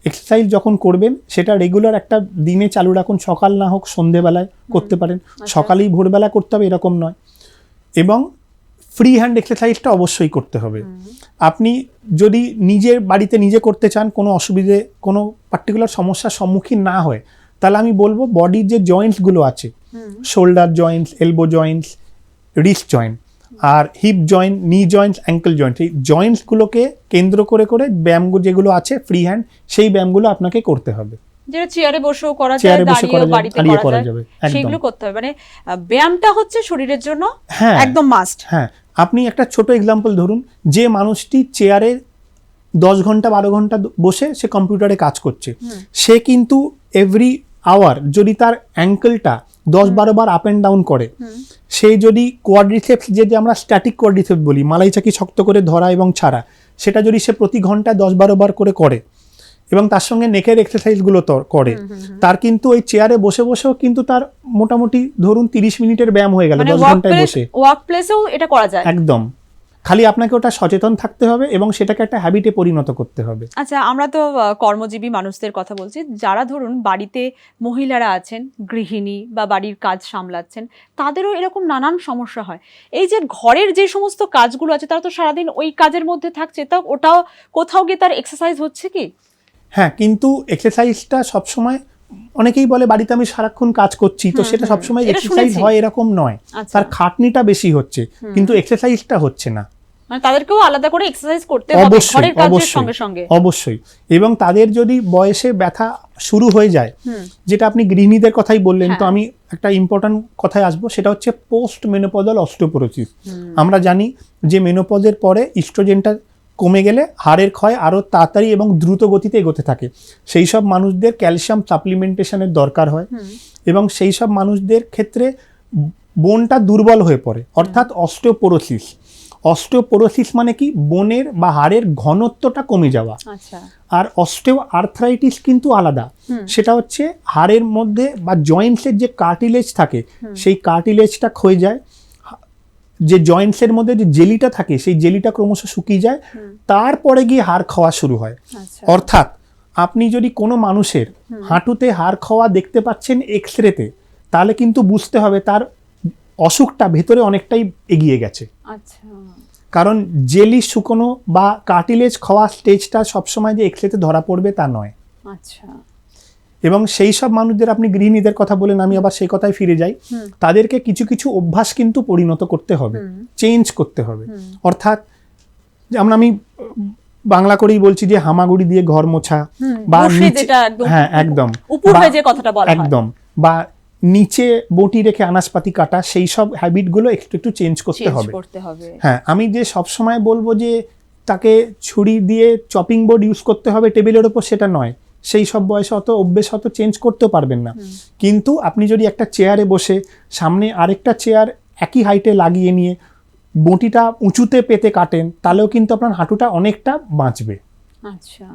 এক্সারসাইজ যখন করবেন সেটা রেগুলার একটা দিনে চালু রাখুন, সকাল না হোক সন্ধেবেলায় করতে পারেন, সকালেই ভোরবেলা করতে হবে এরকম নয়। এবং ফ্রি হ্যান্ড এক্সারসাইজটা অবশ্যই করতে হবে। আপনি যদি নিজের বাড়িতে নিজে করতে চান, কোনো অসুবিধে কোনো পার্টিকুলার সমস্যার সম্মুখীন না হয়, তাহলে আমি বলবো বডির যে জয়েন্টসগুলো আছে, shoulder joints, elbow joints, wrist joint, আর hip joint, knee joints, ankle joint, এই জয়েন্টসগুলোকে কেন্দ্র করে করে ব্যায়ামগুলো যেগুলো আছে ফ্রি হ্যান্ড, সেই ব্যায়ামগুলো আপনাকে করতে হবে। যেটা চেয়ারে বসেও করা যায়, চেয়ারে বসে দাঁড়িয়েও বাড়িতে করা যাবে, সেগুলো করতে হবে। মানে ব্যায়ামটা হচ্ছে শরীরের জন্য একদম মাস্ট। হ্যাঁ, আপনি একটা ছোট এক্সাম্পল ধরুন, যে মানুষটি চেয়ারে 10 ঘন্টা 12 ঘন্টা বসে সে কম্পিউটারে কাজ করছে, সে কিন্তু এভরি আওয়ার যদি তার অ্যাঙ্কেলটা 10-12 বার আপ অ্যান্ড ডাউন করে, সে যদি কোয়াড্রিসেপস, যে আমরা স্ট্যাটিক কোয়াড্রিসেপস বলি, মালাই চাকি শক্ত করে ধরা এবং ছাড়া, সেটা যদি সে প্রতি ঘন্টায় 10-12 বার করে এবং তার সঙ্গে নেকের এক্সারসাইজগুলো করে, তার কিন্তু ওই চেয়ারে বসে বসেও কিন্তু তার মোটামুটি ধরুন 30 মিনিটের ব্যায়াম হয়ে গেল 10 ঘন্টায় বসে। ওয়ার্ক প্লেসেও এটা করা যায় একদম, খালি আপনাকে ওটা সচেতন থাকতে হবে এবং সেটাকে একটা হ্যাবিটে পরিণত করতে হবে। আচ্ছা, আমরা তো কর্মজীবী মানুষদের কথা বলছি, যারা ধরুন বাড়িতে মহিলারা আছেন, গৃহিণী বা বাড়ির কাজ সামলাচ্ছেন, তাদেরও এরকম নানান সমস্যা হয়। এই যে ঘরের যে সমস্ত কাজগুলো আছে, তারা তো সারাদিন ওই কাজের মধ্যে থাকছে, তা ওটাও কোথাও গিয়ে তার এক্সারসাইজ হচ্ছে কি? হ্যাঁ, কিন্তু এক্সারসাইজটা সবসময়, অনেকেই বলে বাড়িতে আমি সারাক্ষণ কাজ করছি, তো সেটা সবসময় এক্সারসাইজ হয় এরকম নয়। তার খাটনিটা বেশি হচ্ছে, কিন্তু এক্সারসাইজটা হচ্ছে না। মানে তাদেরকেও আলাদা করে এক্সারসাইজ করতে হবে ঘরের কাজের সঙ্গে সঙ্গে। অবশ্যই। এবং তাদের যদি বয়সে ব্যথা শুরু হয়ে যায়, যেটা আপনি গৃহিণীদের কথাই বললেন, তো আমি একটা ইম্পর্টেন্ট কথায় আসবো, সেটা হচ্ছে পোস্ট মেনোপজাল অস্টিওপোরোসিস। আমরা জানি যে মেনোপজের পরে ইস্ট্রোজেনটা কমে গেলে হাড়ের ক্ষয় আরও তাড়াতাড়ি এবং দ্রুত গতিতে এগোতে থাকে। সেই সব মানুষদের ক্যালসিয়াম সাপ্লিমেন্টেশনের দরকার হয়, এবং সেই সব মানুষদের ক্ষেত্রে বোনটা দুর্বল হয়ে পড়ে, অর্থাৎ অস্টিওপোরোসিস। অস্টিওপোরোসিস মানে কি? বোনের বা হাড়ের ঘনত্বটা কমে যাওয়া। আর অস্টিও আর্থ্রাইটিস কিন্তু আলাদা, সেটা হচ্ছে হাড়ের মধ্যে বা জয়েন্টসের যে কার্টিলেজ থাকে, সেই কার্টিলেজটা ক্ষয়ে যায়, যে জয়েন্টসের মধ্যে যে জেলিটা থাকে সেই জেলিটা ক্রমশ শুকিয়ে যায়, তারপরে গিয়ে হাড় খাওয়া শুরু হয়। অর্থাৎ আপনি যদি কোনো মানুষের হাঁটুতে হাড় খাওয়া দেখতে পাচ্ছেন এক্সরেতে, তাহলে কিন্তু বুঝতে হবে তার অসুখটা ভেতরে অনেকটাই এগিয়ে গেছে। কারণ জেলি শুকনো বা কার্টিলেজ খাওয়া স্টেজটা সবসময় যে এক্সরেতে ধরা পড়বে তা নয়। এবং সেই সব মানুষদের, আপনি গৃহিণীদের কথা বলেন, আমি আবার সেই কথায় ফিরে যাই, তাদেরকে কিছু কিছু অভ্যাস কিন্তু পরিণত করতে হবে, চেঞ্জ করতে হবে। অর্থাৎ যেমন আমি বাংলা করেই বলছি যে হামাগুড়ি দিয়ে ঘর মোছা, বা হ্যাঁ একদম একদম, বা নিচে বটি রেখে আনাজপাতি কাটা, সেই সব হ্যাবিটগুলো একটু একটু চেঞ্জ করতে হবে। হ্যাঁ, আমি যে সবসময় বলবো যে তাকে ছুরি দিয়ে চপিং বোর্ড ইউজ করতে হবে টেবিলের ওপর, সেটা নয়। সেই সব বয়সে অত অভ্যেস অত চেঞ্জ করতেও পারবেন না। কিন্তু আপনি যদি একটা চেয়ারে বসে সামনে আরেকটা চেয়ার একই হাইটে লাগিয়ে নিয়ে বটিটা উঁচুতে পেতে কাটেন, তাহলেও কিন্তু আপনার হাঁটুটা অনেকটা বাঁচবে। আচ্ছা,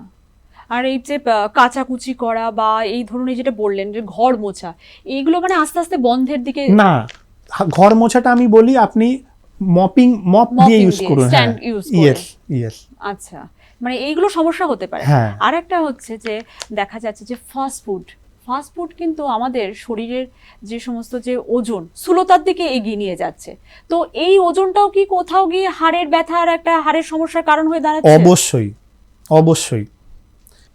আর এই যে কাচাকুচি করা বা এই ধরনের যেটা বললেন যে ঘর মোছা, এইগুলো মানে আস্তে আস্তে বন্ধের দিকে? না, ঘর মোছাটা আমি বলি আপনি মপ দিয়ে ইউজ করুন। হ্যাঁ, ইয়েস। আচ্ছা, মানে এইগুলো সমস্যা হতে পারে। হ্যাঁ। আর একটা হচ্ছে যে দেখা যাচ্ছে যে ফাস্ট ফুড কিন্তু আমাদের শরীরের যে সমস্ত যে ওজন স্থূলতার দিকে এগিয়ে নিয়ে যাচ্ছে, তো এই ওজনটাও কি কোথাও গিয়ে হাড়ের ব্যথার একটা হাড়ের সমস্যার কারণ হয়ে দাঁড়াচ্ছে? অবশ্যই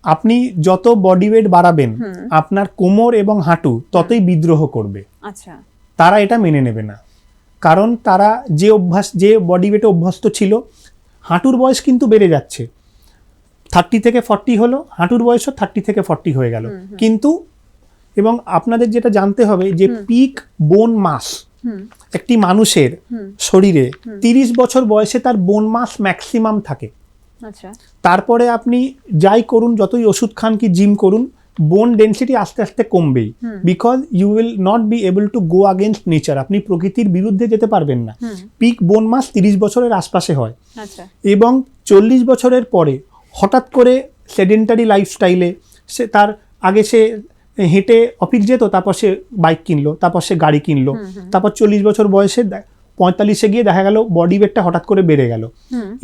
আপনি যত বডি ওয়েট বাড়াবেন আপনার কোমর এবং হাঁটু ততই বিদ্রোহ করবে। আচ্ছা, তারা এটা মেনে নেবে না, কারণ তারা যে বডি ওয়েটে অভ্যস্ত ছিল, হাঁটুর বয়স কিন্তু বেড়ে যাচ্ছে, 30 থেকে 40 হলো, হাঁটুর বয়সও 30 থেকে 40 হয়ে গেল। কিন্তু এবং আপনাদের যেটা জানতে হবে যে পিক বোন মাস একটি মানুষের শরীরে 30 বছর বয়সে তার বোন মাস ম্যাক্সিমাম থাকে। আচ্ছা, তারপরে আপনি যাই করুন, যতই ওষুধ খান কি জিম করুন, বোন ডেন্সিটি আস্তে আস্তে কমবেই, because you will not be able to go against nature. আপনি প্রকৃতির বিরুদ্ধে যেতে পারবেন না। পিক বোন মাস 30 বছরের আশপাশে হয়। আচ্ছা, এবং 40 বছরের পরে হঠাৎ করে সেডেন্টারি লাইফস্টাইলে সে তার আগে সে হেঁটে অফিস যেত, তারপর সে বাইক কিনলো, তারপর সে গাড়ি কিনলো, তারপর 40 বছর বয়সে 45-এ গিয়ে দেখা গেল বডি ওয়েটটা হঠাৎ করে বেড়ে গেল।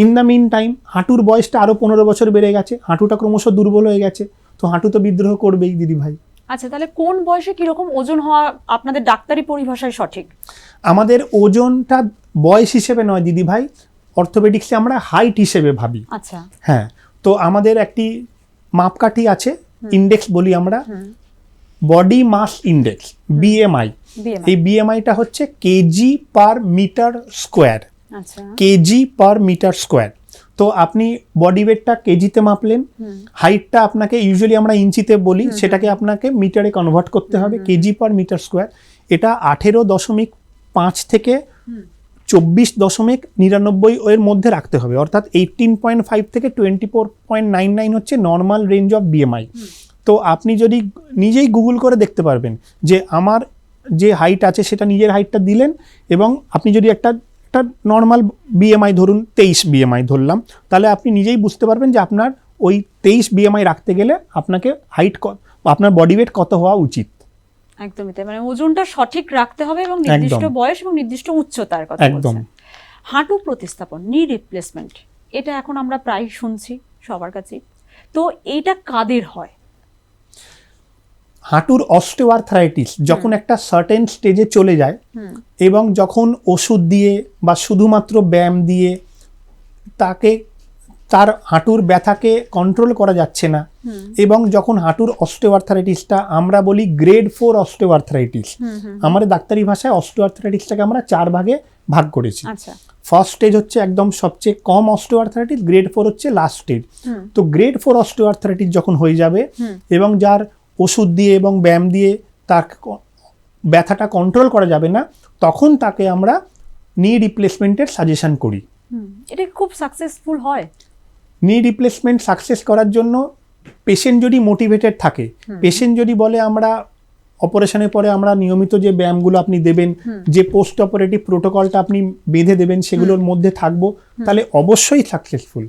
ইন দ্য মিন টাইম হাঁটুর বয়সটা আরো 15 বছর বেড়ে গেছে, হাঁটুটা ক্রমশ দুর্বল হয়ে গেছে, তো হাঁটু তো বিদ্রোহ করবেই দিদি ভাই। আচ্ছা, তাহলে কোন বয়সে কিরকম ওজন হওয়া আপনাদের ডাক্তারি পরিভাষায় সঠিক? আমাদের ওজনটা বয়স হিসেবে নয় দিদি ভাই, অর্থোপেডিক্সে আমরা হাইট হিসেবে ভাবি। আচ্ছা, হ্যাঁ, তো আমাদের একটি মাপকাঠি আছে, ইন্ডেক্স বলি আমরা, বডি মাস ইন্ডেক্স, বিএমআই। এই বিএমআইটা হচ্ছে কেজি পার মিটার স্কোয়ার। আচ্ছা, কেজি পার মিটার স্কোয়ার। তো আপনি বডি ওয়েটটা কেজিতে মাপলেন, হাইটটা আপনাকে ইউজুয়ালি আমরা ইঞ্চিতে বলি, সেটাকে আপনাকে মিটারে কনভার্ট করতে হবে, কেজি পার মিটার স্কোয়ার। এটা 18.5 থেকে 24.99 এর মধ্যে রাখতে হবে, অর্থাৎ 18.5 থেকে 24.99 হচ্ছে নর্মাল রেঞ্জ অফ বিএমআই। তো আপনি যদি নিজেই গুগল করে দেখতে পারবেন যে আমার যে হাইট আছে সেটা নিজের হাইটটা দিলেন, এবং আপনি যদি একটা নর্মাল বিএমআই ধরুন 23 বিএমআই ধরলাম, তাহলে আপনি নিজেই বুঝতে পারবেন যে আপনার ওই 23 বিএমআই রাখতে গেলে আপনাকে আপনার বডি ওয়েট কত হওয়া উচিত। একদমই তাই, মানে ওজনটা সঠিক রাখতে হবে এবং নির্দিষ্ট বয়স এবং নির্দিষ্ট উচ্চতার কথা বলছেন। হাঁটু প্রতিস্থাপন, নি রিপ্লেসমেন্ট, এটা এখন আমরা প্রায় শুনছি সবার কাছে, তো এইটা কাদের হয়? হাঁটুর অস্টিওআর্থ্রাইটিস যখন একটা সার্টেন স্টেজে চলে যায় এবং যখন ওষুধ দিয়ে বা শুধুমাত্র ব্যায়াম দিয়ে তার হাঁটুর ব্যথাকে কন্ট্রোল করা যাচ্ছে না, এবং যখন হাঁটুর অস্টিওআর্থ্রাইটিসটা আমরা বলি গ্রেড 4 অস্টিওআর্থ্রাইটিস, আমাদের ডাক্তারি ভাষায় অস্টিওআর্থ্রাইটিসটাকে আমরা 4 ভাগে ভাগ করেছি। ফার্স্ট স্টেজ হচ্ছে একদম সবচেয়ে কম অস্টিওআর্থ্রাইটিস, গ্রেড 4 হচ্ছে লাস্ট স্টেজ। তো গ্রেড 4 অস্টিওআর্থ্রাইটিস যখন হয়ে যাবে এবং যার ওষুধ দিয়ে এবং ব্যায়াম দিয়ে তার ব্যথাটা কন্ট্রোল করা যাবে না, তখন তাকে আমরা নি রিপ্লেসমেন্টের সাজেশন করি। এটা খুব সাকসেসফুল হয়। নি রিপ্লেসমেন্ট সাকসেস করার জন্য পেশেন্ট যদি মোটিভেটেড থাকে, পেশেন্ট যদি বলে আমরা অপারেশনের পরে আমরা নিয়মিত যে ব্যায়ামগুলো আপনি দেবেন, যে পোস্ট অপারেটিভ প্রোটোকলটা আপনি বেঁধে দেবেন সেগুলোর মধ্যে থাকবো, তাহলে অবশ্যই সাকসেসফুল।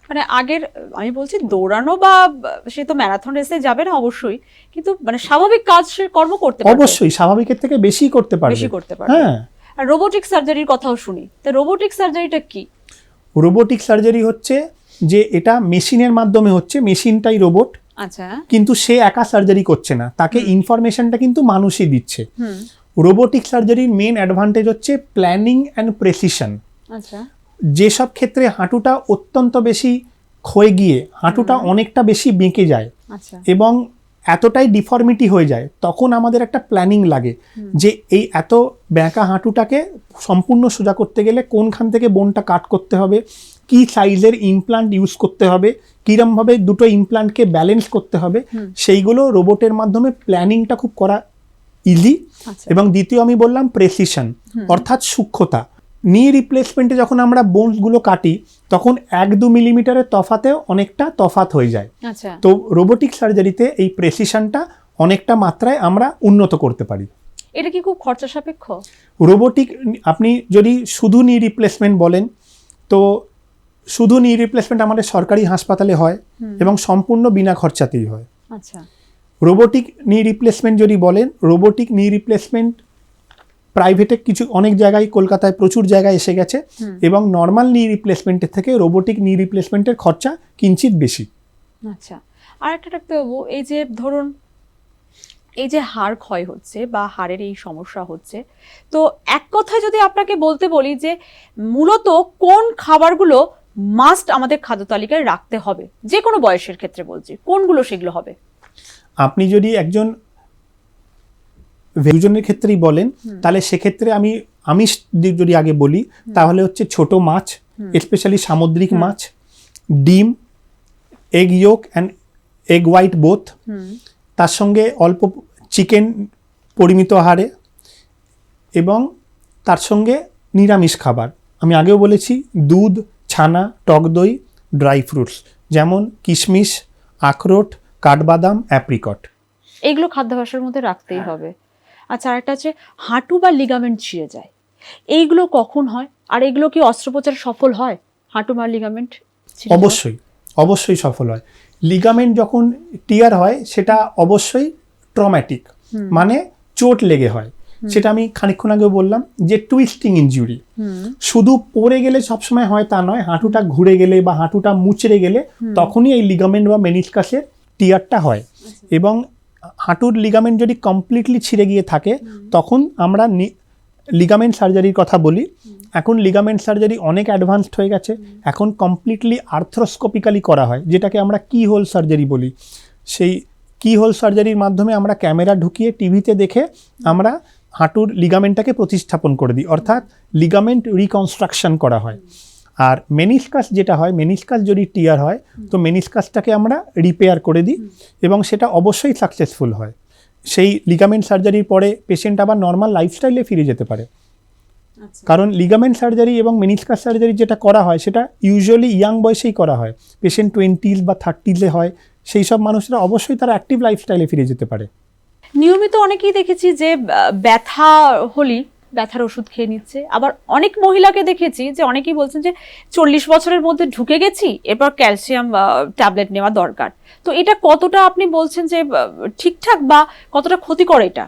মানে আগের আমি বলছি দৌড়ানো বা সে তো ম্যারাথন রেসে যাবে না অবশ্যই, কিন্তু মানে স্বাভাবিক কাজ সে কর্ম করতে পারবে, অবশ্যই স্বাভাবিকের থেকে বেশি করতে পারবে। হ্যাঁ, আর রোবোটিক সার্জারির কথাও শুনি, তো রোবোটিক সার্জারিটা কি? রোবোটিক সার্জারি হচ্ছে যে এটা মেশিনের মাধ্যমে হচ্ছে, মেশিনটাই রোবট। আচ্ছা, কিন্তু সে একা সার্জারি করছে না, তাকে ইনফরমেশনটা কিন্তু মানুষই দিচ্ছে। রোবোটিক সার্জারির মেন অ্যাডভান্টেজ হচ্ছে প্ল্যানিং অ্যান্ড প্রেসিশন। আচ্ছা, যেসব ক্ষেত্রে হাঁটুটা অত্যন্ত বেশি ক্ষয়ে গিয়ে হাঁটুটা অনেকটা বেশি বেঁকে যায় এবং এতটাই ডিফর্মিটি হয়ে যায়, তখন আমাদের একটা প্ল্যানিং লাগে যে এই এত বেঁকা হাঁটুটাকে সম্পূর্ণ সোজা করতে গেলে কোনখান থেকে বোনটা কাট করতে হবে, কি সাইজের ইমপ্লান্ট ইউজ করতে হবে, কিরমভাবে দুটো ইমপ্লান্টকে ব্যালেন্স করতে হবে, সেইগুলো রোবটের মাধ্যমে প্ল্যানিংটা খুব করা ইজি। এবং দ্বিতীয় আমি বললাম প্রেসিশন, অর্থাৎ সূক্ষ্মতা। নি রিপ্লেসমেন্টে যখন আমরা বোনসগুলো কাটি তখন 1-2 মিলিমিটারের তফাতেও অনেকটা তফাত হয়ে যায়। আচ্ছা, তো রোবোটিক সার্জারিতে এই প্রেসিশনটা অনেকটা মাত্রায় আমরা উন্নত করতে পারি। এটা কি খুব খরচা সাপেক্ষ? রোবোটিক, আপনি যদি শুধু নি রিপ্লেসমেন্ট বলেন তো শুধু নি রিপ্লেসমেন্ট আমাদের সরকারি হাসপাতালে হয় এবং সম্পূর্ণ বিনা খরচাতেই হয়। আচ্ছা, রোবোটিক নি রিপ্লেসমেন্ট যদি বলেন, রোবোটিক নি রিপ্লেসমেন্ট প্রাইভেটে কিছু অনেক জায়গায়, কলকাতায় প্রচুর জায়গায় এসে গেছে এবং নর্মাল নি রিপ্লেসমেন্টের থেকে রোবোটিক নি রিপ্লেসমেন্টের খরচা কিঞ্চিত বেশি। আচ্ছা। আর একটা ডাক্তারবাবু, এই যে ধরুন এই যে হাড় ক্ষয় হচ্ছে বা হাড়ের এই সমস্যা হচ্ছে, তো এক কথায় যদি আপনাকে বলতে বলি যে মূলত কোন খাবারগুলো মাস্ট আমাদের খাদ্য তালিকায় রাখতে হবে, যে কোনো বয়সের ক্ষেত্রে বলছি, কোনগুলো সেগুলো হবে? আপনি যদি একজন ভেজনের ক্ষেত্রেই বলেন তাহলে সেক্ষেত্রে আমি আমিষ যদি আগে বলি তাহলে হচ্ছে ছোট মাছ, স্পেশালি সামুদ্রিক মাছ, ডিম, egg ইয়োক and egg white both, তার সঙ্গে অল্প চিকেন পরিমিত আহারে, এবং তার সঙ্গে নিরামিষ খাবার। আমি আগেও বলেছি দুধ, ছানা, টক দই, ড্রাই ফ্রুটস যেমন কিশমিশ, আখরোট, কাঠবাদাম, অ্যাপ্রিকট, এগুলো খাদ্যাভ্যাসের মধ্যে রাখতেই হবে। আচ্ছা, আর একটা হচ্ছে হাঁটু বা লিগামেন্ট ছিঁড়ে যায়, এইগুলো কখন হয়? আর এগুলো কি অস্ত্রোপচার সফল হয়? হাঁটু বা লিগামেন্ট অবশ্যই অবশ্যই সফল হয়। লিগামেন্ট যখন টিয়ার হয় সেটা অবশ্যই ট্রমাটিক, মানে চোট লেগে হয়। সেটা আমি খানিকক্ষণ আগেও বললাম যে টুইস্টিং ইনজুরি। শুধু পড়ে গেলে সবসময় হয় তা নয়, হাঁটুটা ঘুরে গেলে বা হাঁটুটা মুচড়ে গেলে তখনই এই লিগামেন্ট বা মেনিসকাসের টিয়ারটা হয়। এবং হাঁটুর লিগামেন্ট যদি কমপ্লিটলি ছিঁড়ে গিয়ে থাকে তখন আমরা লিগামেন্ট সার্জারির কথা বলি। এখন লিগামেন্ট সার্জারি অনেক অ্যাডভান্সড হয়ে গেছে, এখন কমপ্লিটলি আর্থ্রোস্কোপিক্যালি করা হয়, যেটাকে আমরা কি হোল সার্জারি বলি। সেই কি হোল সার্জারির মাধ্যমে আমরা ক্যামেরা ঢুকিয়ে টিভিতে দেখে আমরা হাঁটুর লিগামেন্টটাকে প্রতিস্থাপন করে দিই, অর্থাৎ লিগামেন্ট রিকনস্ট্রাকশন করা হয়। আর মেনিসকাস যেটা হয়, মেনিসকাস যদি টিয়ার হয় তো মেনিসকাসটাকে আমরা রিপেয়ার করে দিই এবং সেটা অবশ্যই সাকসেসফুল হয়। সেই লিগামেন্ট সার্জারির পরে পেশেন্ট আবার নর্মাল লাইফস্টাইলে ফিরে যেতে পারে। কারণ লিগামেন্ট সার্জারি এবং মেনিসকাস সার্জারি যেটা করা হয় সেটা ইউজুয়ালি ইয়াং বয়সেই করা হয়। পেশেন্ট 20s বা 30s হয়, সেই সব মানুষরা অবশ্যই তারা অ্যাক্টিভ লাইফস্টাইলে ফিরে যেতে পারে। নিয়মিত অনেকেই দেখেছি যে ব্যথা হলেই ব্যথার ওষুধ খেয়ে নিচ্ছে, আবার অনেক মহিলাকে দেখেছি যে অনেকেই বলছেন যে 40 বছরের মধ্যে ঢুকে গেছি, এরপর ক্যালসিয়াম ট্যাবলেট নেওয়া দরকার। তো এটা কতটা আপনি বলছেন যে ঠিকঠাক বা কতটা ক্ষতিকর এটা?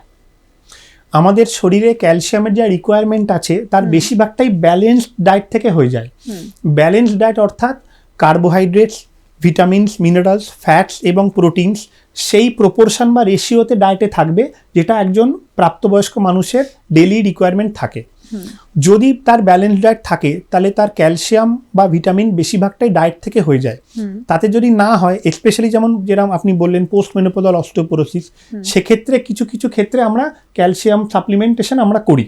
আমাদের শরীরে ক্যালসিয়ামের যা রিকোয়ারমেন্ট আছে তার বেশিরভাগটাই ব্যালেন্সড ডায়েট থেকে হয়ে যায়। ব্যালেন্সড ডায়েট অর্থাৎ কার্বোহাইড্রেটস, ভিটামিনস, মিনারেলস, ফ্যাটস এবং প্রোটিনস সেই প্রপোর্শন বা রেশিওতে ডায়েটে থাকবে যেটা একজন প্রাপ্তবয়স্ক মানুষের ডেইলি রিকোয়ারমেন্ট থাকে। যদি তার ব্যালেন্স ডায়েট থাকে তাহলে তার ক্যালসিয়াম বা ভিটামিন বেশিরভাগটাই ডায়েট থেকে হয়ে যায়। তাতে যদি না হয়, স্পেশালি যেরকম আপনি বললেন পোস্ট মেনোপজাল অস্টিওপোরোসিস, সেক্ষেত্রে কিছু কিছু ক্ষেত্রে আমরা ক্যালসিয়াম সাপ্লিমেন্টেশন আমরা করি,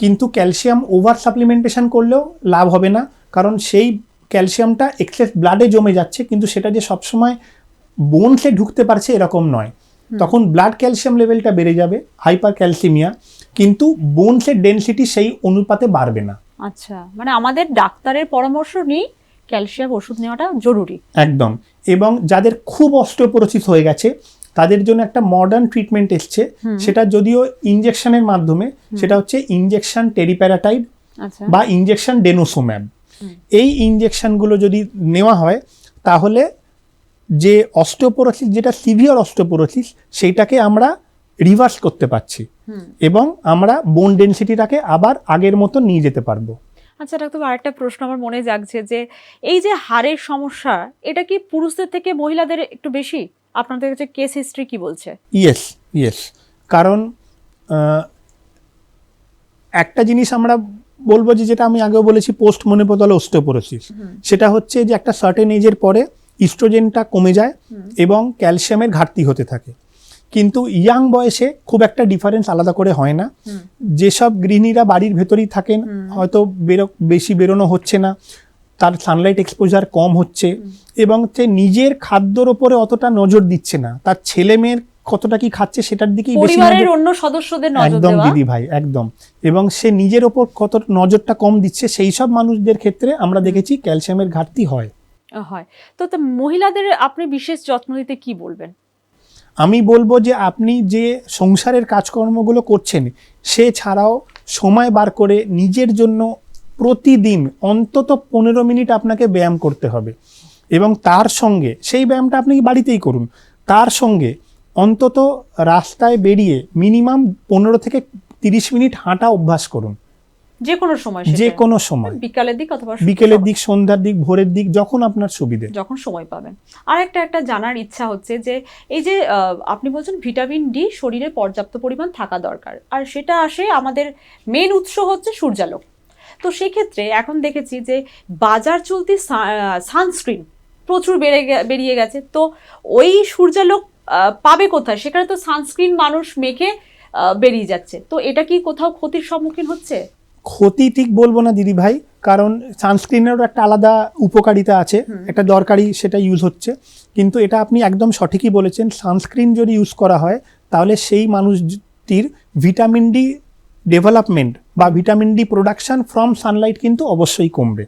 কিন্তু ক্যালসিয়াম ওভার সাপ্লিমেন্টেশন করলেও লাভ হবে না, কারণ সেই ক্যালসিয়ামটা এক্সেস ব্লাডে জমে যাচ্ছে কিন্তু সেটা যে সবসময় বোনসে ঢুকতে পারছে এরকম নয়। তখন ব্লাড ক্যালসিয়াম লেভেলটা বেড়ে যাবে, হাইপার ক্যালসিমিয়া, কিন্তু বোনসের ডেনসিটি সেই অনুপাতে বাড়বে না। আচ্ছা, মানে আমাদের ডাক্তারের পরামর্শ নিয়ে ক্যালসিয়াম ওষুধ নেওয়াটা জরুরি একদম। এবং যাদের খুব অস্টিওপোরোসিস হয়ে গেছে তাদের জন্য একটা মডার্ন ট্রিটমেন্ট এসছে, সেটা যদিও ইনজেকশনের মাধ্যমে, সেটা হচ্ছে ইনজেকশন টেরিপ্যারাটাইড বা ইনজেকশন ডেনোসোম্যাব। এই ইনজেকশনগুলো যদি নেওয়া হয় তাহলে যে অস্টিওপোরোসিস, যেটা সিভিয়ার অস্টিওপোরোসিস, সেইটাকে আমরা রিভার্স করতে পারছি এবং আমরা বোন ডেনসিটিটাকে আবার আগের মতো নিয়ে যেতে পারবো। আচ্ছা ডাক্তার, আরেকটা প্রশ্ন আমার মনে জাগছে যে এই যে হাড়ের সমস্যা, এটা কি পুরুষদের থেকে মহিলাদের একটু বেশি? আপনাদের কাছে কেস হিস্ট্রি কি বলছে? ইয়েস, কারণ একটা জিনিস আমরা বলবো যে যেটা আমি আগেও বলেছি পোস্ট মেনোপজাল অস্টিওপোরোসিস, সেটা হচ্ছে যে একটা সার্টেন এজের পরে ইস্ট্রোজেনটা কমে যায় এবং ক্যালসিয়ামের ঘাটতি হতে থাকে, কিন্তু ইয়াং বয়সে খুব একটা ডিফারেন্স আলাদা করে হয় না। যেসব গৃহিণীরা বাড়ির ভেতরেই থাকেন, হয়তো বেশি বেরোনো হচ্ছে না, তার সানলাইট এক্সপোজার কম হচ্ছে এবং সে নিজের খাদ্যর ওপরে অতটা নজর দিচ্ছে না, তার ছেলে মেয়ের কতটা কি খাচ্ছে সেটার দিকেই বেশি পরিবারের অন্য সদস্যদের নজর একদম দেওয়া। দিদি ভাই, একদম। এবং সে নিজের ওপর কত নজরটা কম দিচ্ছে, সেই সব মানুষদের ক্ষেত্রে আমরা দেখেছি ক্যালসিয়ামের ঘাটতি হয়। হয়। তো মহিলাদের আপনি বিশেষ যত্ন নিতে কি বলবেন? আমি বলবো যে আপনি যে সংসারের কাজকর্মগুলো করছেন সে ছাড়াও সময় বার করে নিজের জন্য প্রতিদিন অন্তত 15 মিনিট আপনাকে ব্যায়াম করতে হবে, এবং তার সঙ্গে সেই ব্যায়ামটা আপনি বাড়িতেই করুন, তার সঙ্গে অন্তত রাস্তায় বেরিয়ে মিনিমাম 15 থেকে 30 মিনিট হাঁটা অভ্যাস করুন, যে কোনো সময়, যে কোনো সময়, বিকালের দিক অথবা বিকেলের দিক, সন্ধ্যার দিক, ভোরের দিক, যখন আপনার সুবিধে, যখন সময় পাবেন। আর একটা জানার ইচ্ছা হচ্ছে যে এই যে আপনি বলছেন ভিটামিন ডি শরীরে পর্যাপ্ত পরিমাণ থাকা দরকার, আর সেটা আসে আমাদের মেন উৎস হচ্ছে সূর্যালোক। তো সেক্ষেত্রে এখন দেখেছি যে বাজার চলতি সানস্ক্রিন প্রচুর বেরিয়ে গেছে। তো ওই সূর্যালোক পাবে কোথায়? সেখানে তো সানস্ক্রিন মানুষ মেখে বেরিয়ে যাচ্ছে। তো এটা কি কোথাও ক্ষতির সম্মুখীন হচ্ছে? ক্ষতি ঠিক বলবো না দিদি ভাই, কারণ সানস্ক্রিনেরও একটা আলাদা উপকারিতা আছে, একটা দরকারি, সেটা ইউজ হচ্ছে। কিন্তু এটা আপনি একদম সঠিকই বলেছেন, সানস্ক্রিন যদি ইউজ করা হয় তাহলে সেই মানুষটির ভিটামিন ডি ডেভেলপমেন্ট বা vitamin D production from Sunlight কিন্তু অবশ্যই কমবে।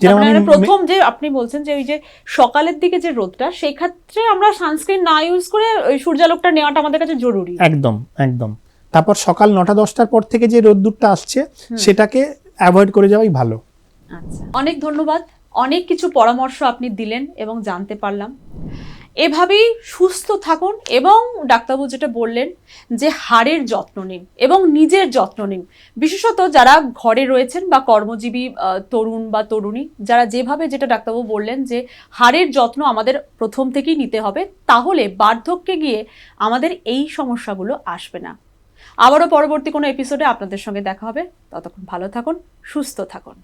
যেরকম প্রথম যে আপনি বলছেন যে ওই যে সকালের দিকে যে রোদটা, সেই ক্ষেত্রে আমরা সানস্ক্রিন না ইউজ করে ওই সূর্যালোকটা নেওয়াটা আমাদের কাছে জরুরি। একদম একদম। তারপর সকাল 9টা-10টার পর থেকে যে রোদ্দুরটা আসছে সেটাকে অ্যাভয়েড করে যাওয়াই ভালো। আচ্ছা, অনেক ধন্যবাদ। অনেক কিছু পরামর্শ আপনি দিলেন এবং জানতে পারলাম। এভাবেই সুস্থ থাকুন, এবং ডাক্তারবাবু যেটা বললেন যে হাড়ের যত্ন নিন এবং নিজের যত্ন নিন। বিশেষত যারা ঘরে রয়েছেন বা কর্মজীবী তরুণ বা তরুণী, যারা যেভাবে যেটা ডাক্তারবাবু বললেন যে হাড়ের যত্ন আমাদের প্রথম থেকেই নিতে হবে, তাহলে বার্ধক্যে গিয়ে আমাদের এই সমস্যাগুলো আসবে না। আবারও পরবর্তী কোনো এপিসোডে আপনাদের সঙ্গে দেখা হবে। ততক্ষণ ভালো থাকুন, সুস্থ থাকুন।